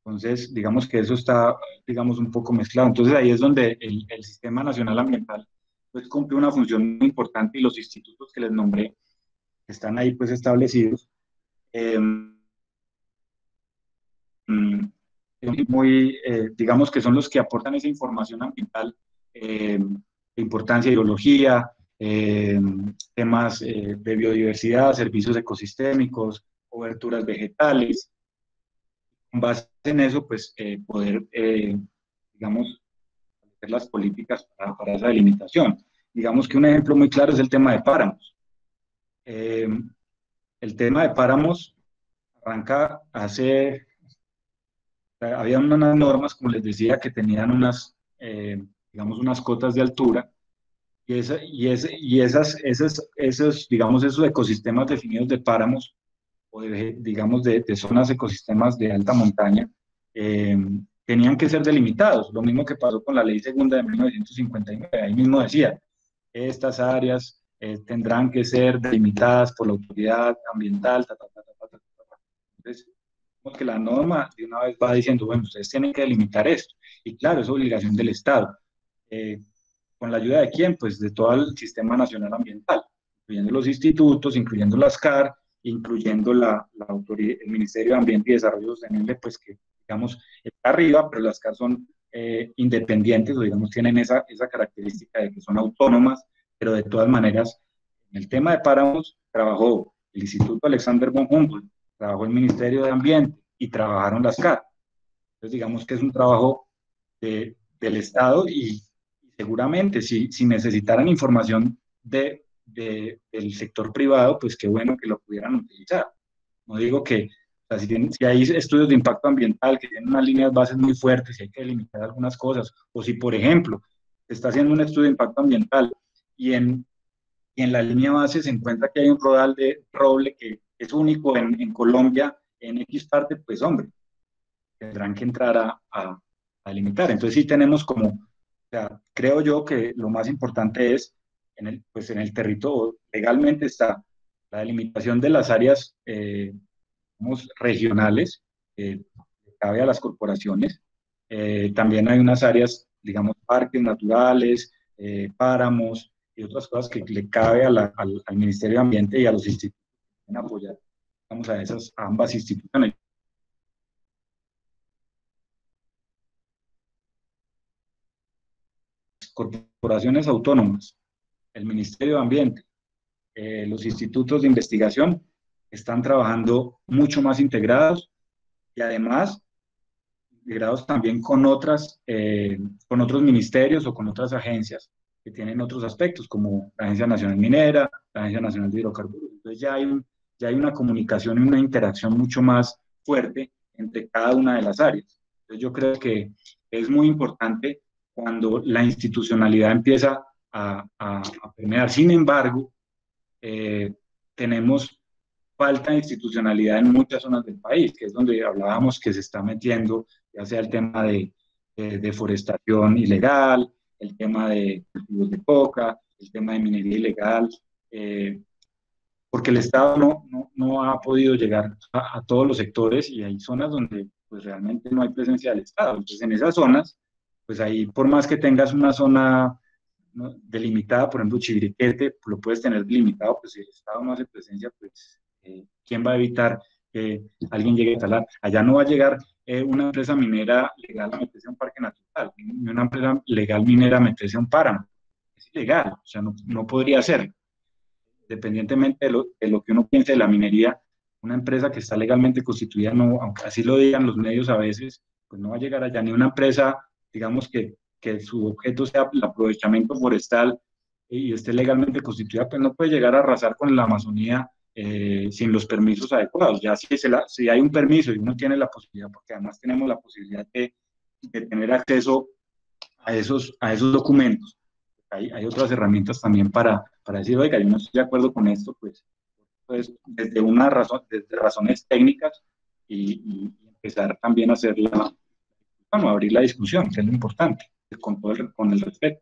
Entonces, digamos que eso está, digamos, un poco mezclado. Entonces, ahí es donde el Sistema Nacional Ambiental, pues, cumple una función muy importante y los institutos que les nombré, que están ahí, pues, establecidos, eh, digamos que son los que aportan esa información ambiental, de importancia de biología, temas de biodiversidad, servicios ecosistémicos, coberturas vegetales. Con base en eso, pues poder, digamos, hacer las políticas para esa delimitación. Digamos que un ejemplo muy claro es el tema de páramos. El tema de páramos arranca había unas normas, como les decía, que tenían digamos, unas cotas de altura, esos, digamos, esos ecosistemas definidos de páramos, o digamos, de zonas ecosistemas de alta montaña, eh, tenían que ser delimitados. Lo mismo que pasó con la Ley Segunda de 1959. Ahí mismo decía, estas áreas tendrán que ser delimitadas por la autoridad ambiental, Entonces, como que la norma de una vez va diciendo, bueno, ustedes tienen que delimitar esto. Y claro, es obligación del Estado. Eh, ¿Con la ayuda de quién? Pues de todo el Sistema Nacional Ambiental, incluyendo los institutos, incluyendo las CAR, incluyendo la autoridad, el Ministerio de Ambiente y Desarrollo Sostenible, pues que, digamos, está arriba, pero las CAR son independientes, o digamos, tienen esa característica de que son autónomas, pero de todas maneras, en el tema de páramos, trabajó el Instituto Alexander von Humboldt, trabajó el Ministerio de Ambiente y trabajaron las CAR. Entonces, digamos que es un trabajo del Estado y seguramente si necesitaran información del sector privado, pues qué bueno que lo pudieran utilizar. No digo que, o sea, si hay estudios de impacto ambiental que tienen unas líneas bases muy fuertes y hay que delimitar algunas cosas, o si, por ejemplo, se está haciendo un estudio de impacto ambiental y en la línea base se encuentra que hay un rodal de roble que es único en Colombia, en X parte, pues hombre, tendrán que entrar a limitar. Entonces sí tenemos como, o sea, creo yo que lo más importante es, pues en el territorio, legalmente está la delimitación de las áreas digamos, regionales, que cabe a las corporaciones. También hay unas áreas, digamos, parques naturales, páramos y otras cosas que le cabe al Ministerio de Ambiente y a los institutos que pueden apoyar, vamos a ambas instituciones. corporaciones autónomas, el Ministerio de Ambiente, los institutos de investigación están trabajando mucho más integrados y además integrados también con otros ministerios o con otras agencias que tienen otros aspectos, como la Agencia Nacional Minera, la Agencia Nacional de Hidrocarburos. Entonces ya hay una comunicación y una interacción mucho más fuerte entre cada una de las áreas. Entonces yo creo que es muy importante cuando la institucionalidad empieza a permear. Sin embargo, tenemos falta de institucionalidad en muchas zonas del país, que es donde hablábamos que se está metiendo, ya sea el tema de deforestación ilegal, el tema de cultivos de coca, el tema de minería ilegal, porque el Estado no ha podido llegar a todos los sectores y hay zonas donde pues realmente no hay presencia del Estado. Entonces en esas zonas, pues ahí por más que tengas una zona, ¿no?, delimitada, por ejemplo, Chiriquete, lo puedes tener delimitado, pues si el Estado no hace presencia, pues ¿quién va a evitar que alguien llegue a talar? Allá no va a llegar una empresa minera legal a meterse a un parque natural, ni una empresa legal minera a meterse a un páramo. Es ilegal, o sea, no podría ser. Independientemente de lo que uno piense de la minería, una empresa que está legalmente constituida, no, aunque así lo digan los medios a veces, pues no va a llegar allá, ni una empresa, digamos, que su objeto sea el aprovechamiento forestal y esté legalmente constituida, pues no puede llegar a arrasar con la Amazonía sin los permisos adecuados. Ya si hay un permiso y uno tiene la posibilidad, porque además tenemos la posibilidad de tener acceso a esos documentos, hay otras herramientas también para decir, oiga, yo no estoy de acuerdo con esto, pues desde una razón, desde razones técnicas y empezar también a hacer bueno, abrir la discusión, que es lo importante, con el respeto.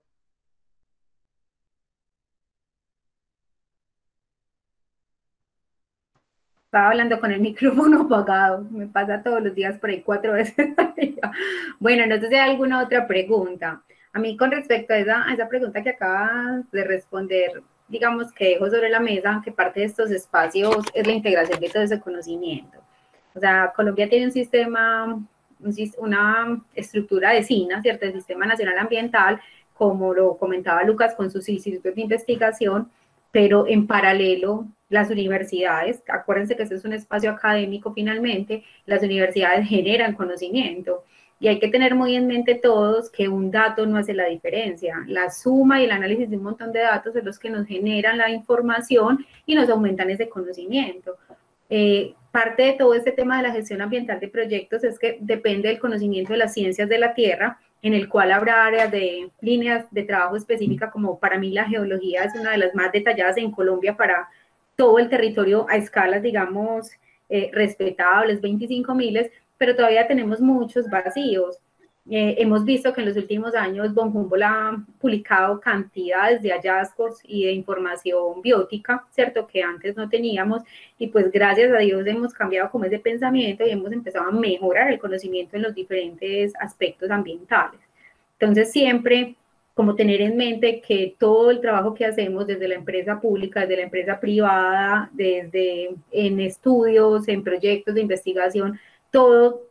Estaba hablando con el micrófono apagado, me pasa todos los días por ahí 4 veces al día. Bueno, no sé si hay alguna otra pregunta. A mí con respecto a esa pregunta que acabas de responder, digamos que dejo sobre la mesa que parte de estos espacios es la integración de todo ese conocimiento. O sea, Colombia tiene un sistema, una estructura de SINA, ¿cierto? El Sistema Nacional Ambiental, como lo comentaba Lucas con sus institutos de investigación, pero en paralelo las universidades, acuérdense que este es un espacio académico finalmente, las universidades generan conocimiento y hay que tener muy en mente todos que un dato no hace la diferencia, la suma y el análisis de un montón de datos son los que nos generan la información y nos aumentan ese conocimiento. Parte de todo este tema de la gestión ambiental de proyectos es que depende del conocimiento de las ciencias de la tierra, en el cual habrá áreas de líneas de trabajo específicas, como para mí la geología es una de las más detalladas en Colombia para todo el territorio a escalas, digamos, respetables, 25 miles, pero todavía tenemos muchos vacíos. Hemos visto que en los últimos años Von Humboldt ha publicado cantidades de hallazgos y de información biótica, ¿cierto?, que antes no teníamos, y pues gracias a Dios hemos cambiado como ese pensamiento y hemos empezado a mejorar el conocimiento en los diferentes aspectos ambientales. Entonces siempre como tener en mente que todo el trabajo que hacemos desde la empresa pública, desde la empresa privada, desde en estudios, en proyectos de investigación, todo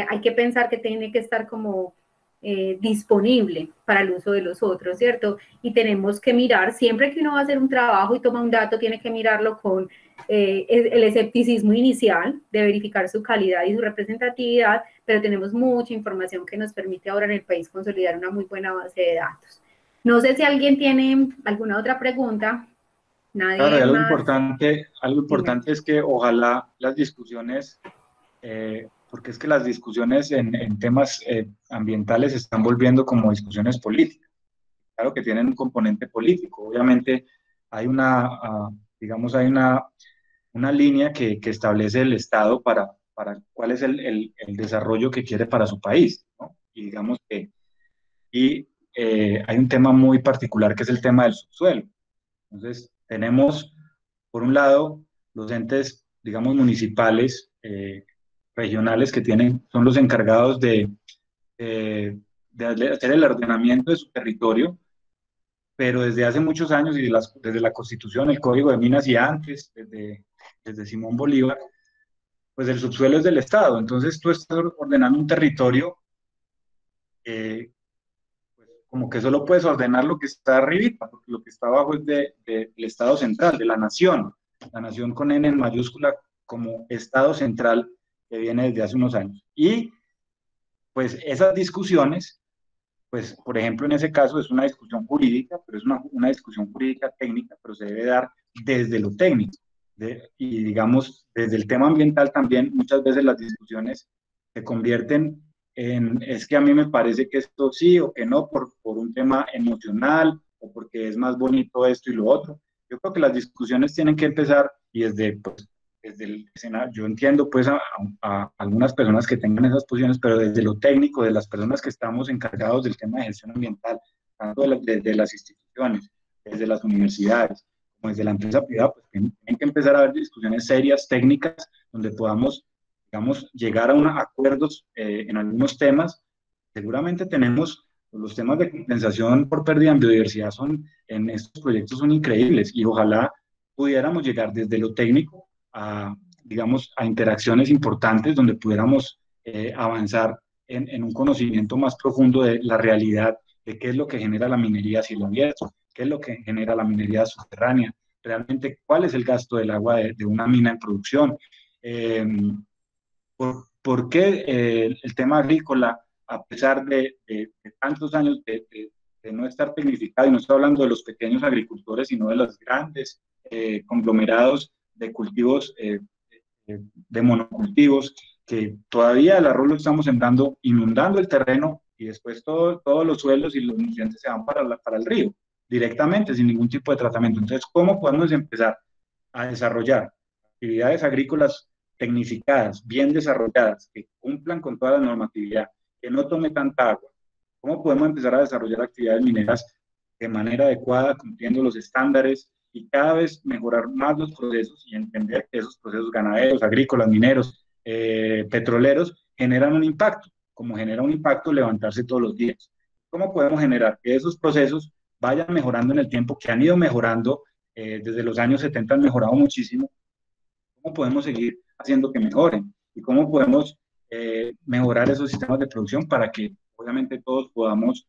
hay que pensar que tiene que estar como disponible para el uso de los otros, ¿cierto? Y tenemos que mirar, siempre que uno va a hacer un trabajo y toma un dato, tiene que mirarlo con el escepticismo inicial de verificar su calidad y su representatividad, pero tenemos mucha información que nos permite ahora en el país consolidar una muy buena base de datos. No sé si alguien tiene alguna otra pregunta. Nadie claro, y más. Algo importante es que ojalá las discusiones, porque es que las discusiones en temas ambientales se están volviendo como discusiones políticas. Claro que tienen un componente político. Obviamente hay digamos, hay una línea que establece el Estado para cuál es el desarrollo que quiere para su país, ¿no? Y digamos que hay un tema muy particular que es el tema del subsuelo. Entonces, tenemos, por un lado, los entes, digamos, municipales, regionales, que son los encargados de hacer el ordenamiento de su territorio, pero desde hace muchos años y desde la Constitución, el Código de Minas y antes, desde Simón Bolívar, pues el subsuelo es del Estado. Entonces, tú estás ordenando un territorio como que solo puedes ordenar lo que está arribita, porque lo que está abajo es del Estado central, de la nación con N en mayúscula como Estado central que viene desde hace unos años. Y pues esas discusiones, pues por ejemplo en ese caso es una discusión jurídica, pero es una discusión jurídica técnica, pero se debe dar desde lo técnico. Y digamos, desde el tema ambiental también muchas veces las discusiones se convierten en, es que a mí me parece que esto sí o que no por un tema emocional o porque es más bonito esto y lo otro. Yo creo que las discusiones tienen que empezar y desde, pues, desde el escenario, yo entiendo pues a algunas personas que tengan esas posiciones, pero desde lo técnico, de las personas que estamos encargados del tema de gestión ambiental, tanto desde las instituciones, desde las universidades, como desde la empresa privada, pues tienen que empezar a haber discusiones serias, técnicas, donde podamos, digamos, llegar a acuerdos en algunos temas. Seguramente tenemos los temas de compensación por pérdida en biodiversidad en estos proyectos son increíbles y ojalá pudiéramos llegar desde lo técnico a, digamos, a interacciones importantes donde pudiéramos avanzar en un conocimiento más profundo de la realidad de qué es lo que genera la minería a cielo abierto, qué es lo que genera la minería subterránea, realmente cuál es el gasto del agua de una mina en producción, eh, por qué el tema agrícola, a pesar de tantos años de no estar tecnificado, y no estoy hablando de los pequeños agricultores, sino de los grandes conglomerados de cultivos, de monocultivos, que todavía el arroz lo estamos sembrando, inundando el terreno y después todos los suelos y los nutrientes se van para el río directamente, sin ningún tipo de tratamiento. Entonces, ¿cómo podemos empezar a desarrollar actividades agrícolas tecnificadas, bien desarrolladas, que cumplan con toda la normatividad, que no tome tanta agua? ¿Cómo podemos empezar a desarrollar actividades mineras de manera adecuada, cumpliendo los estándares y cada vez mejorar más los procesos y entender que esos procesos ganaderos, agrícolas, mineros, petroleros generan un impacto, como genera un impacto levantarse todos los días? ¿Cómo podemos generar que esos procesos vayan mejorando en el tiempo, que han ido mejorando desde los años 70, han mejorado muchísimo? ¿Cómo podemos seguir haciendo que mejoren? ¿Y cómo podemos mejorar esos sistemas de producción para que obviamente todos podamos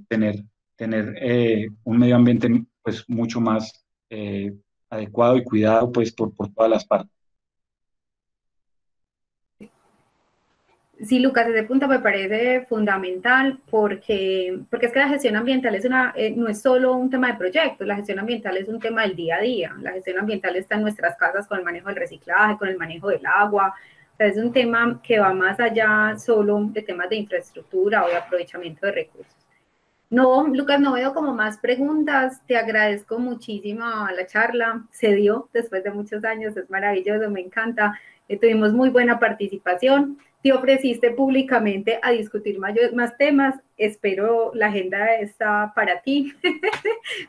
tener un medio ambiente pues mucho más adecuado y cuidado pues por todas las partes? Sí, Lucas, ese punto me parece fundamental porque es que la gestión ambiental no es solo un tema de proyectos, la gestión ambiental es un tema del día a día. La gestión ambiental está en nuestras casas con el manejo del reciclaje, con el manejo del agua. O sea, es un tema que va más allá solo de temas de infraestructura o de aprovechamiento de recursos. No, Lucas, no veo como más preguntas. Te agradezco muchísimo la charla. Se dio después de muchos años, es maravilloso, me encanta. Tuvimos muy buena participación. Te ofreciste públicamente a discutir más temas. Espero la agenda está para ti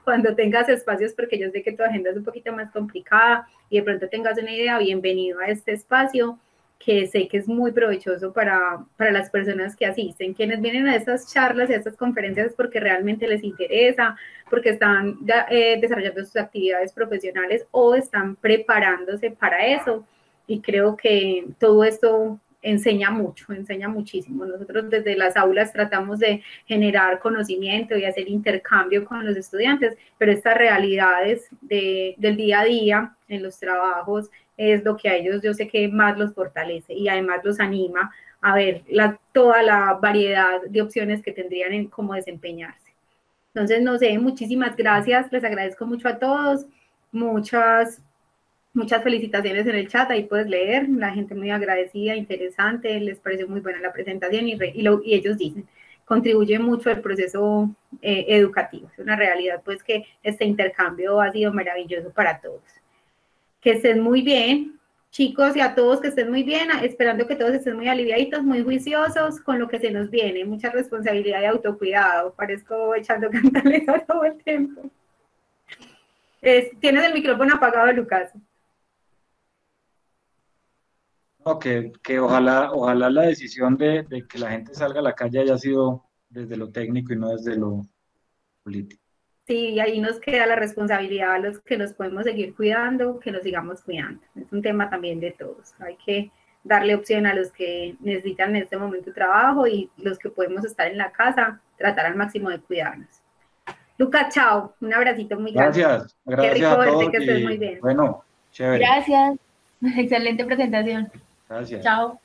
cuando tengas espacios, porque yo sé que tu agenda es un poquito más complicada y de pronto tengas una idea. Bienvenido a este espacio, que sé que es muy provechoso para las personas que asisten. Quienes vienen a estas charlas y a estas conferencias es porque realmente les interesa, porque están desarrollando sus actividades profesionales o están preparándose para eso. Y creo que todo esto enseña mucho, enseña muchísimo. Nosotros desde las aulas tratamos de generar conocimiento y hacer intercambio con los estudiantes, pero estas realidades del día a día en los trabajos es lo que a ellos yo sé que más los fortalece y además los anima a ver toda la variedad de opciones que tendrían en cómo desempeñarse. Entonces, no sé, muchísimas gracias, les agradezco mucho a todos, muchas felicitaciones en el chat, ahí puedes leer, la gente muy agradecida, interesante, les pareció muy buena la presentación y ellos dicen, contribuye mucho al proceso educativo. Es una realidad pues que este intercambio ha sido maravilloso para todos. Que estén muy bien, chicos, y a todos que estén muy bien, esperando que todos estén muy aliviaditos, muy juiciosos con lo que se nos viene, mucha responsabilidad y autocuidado, parezco echando cantaleta todo el tiempo. Tienes el micrófono apagado, Lucas. No, que ojalá la decisión de que la gente salga a la calle haya sido desde lo técnico y no desde lo político. Sí, ahí nos queda la responsabilidad a los que nos podemos seguir cuidando, que nos sigamos cuidando. Es un tema también de todos. Hay que darle opción a los que necesitan en este momento trabajo y los que podemos estar en la casa, tratar al máximo de cuidarnos. Lucas, chao, un abracito muy grande. Gracias, Qué gracias rico a verte, todos que estés muy y bien. bueno, chévere. Gracias. Excelente presentación. Gracias. Chao.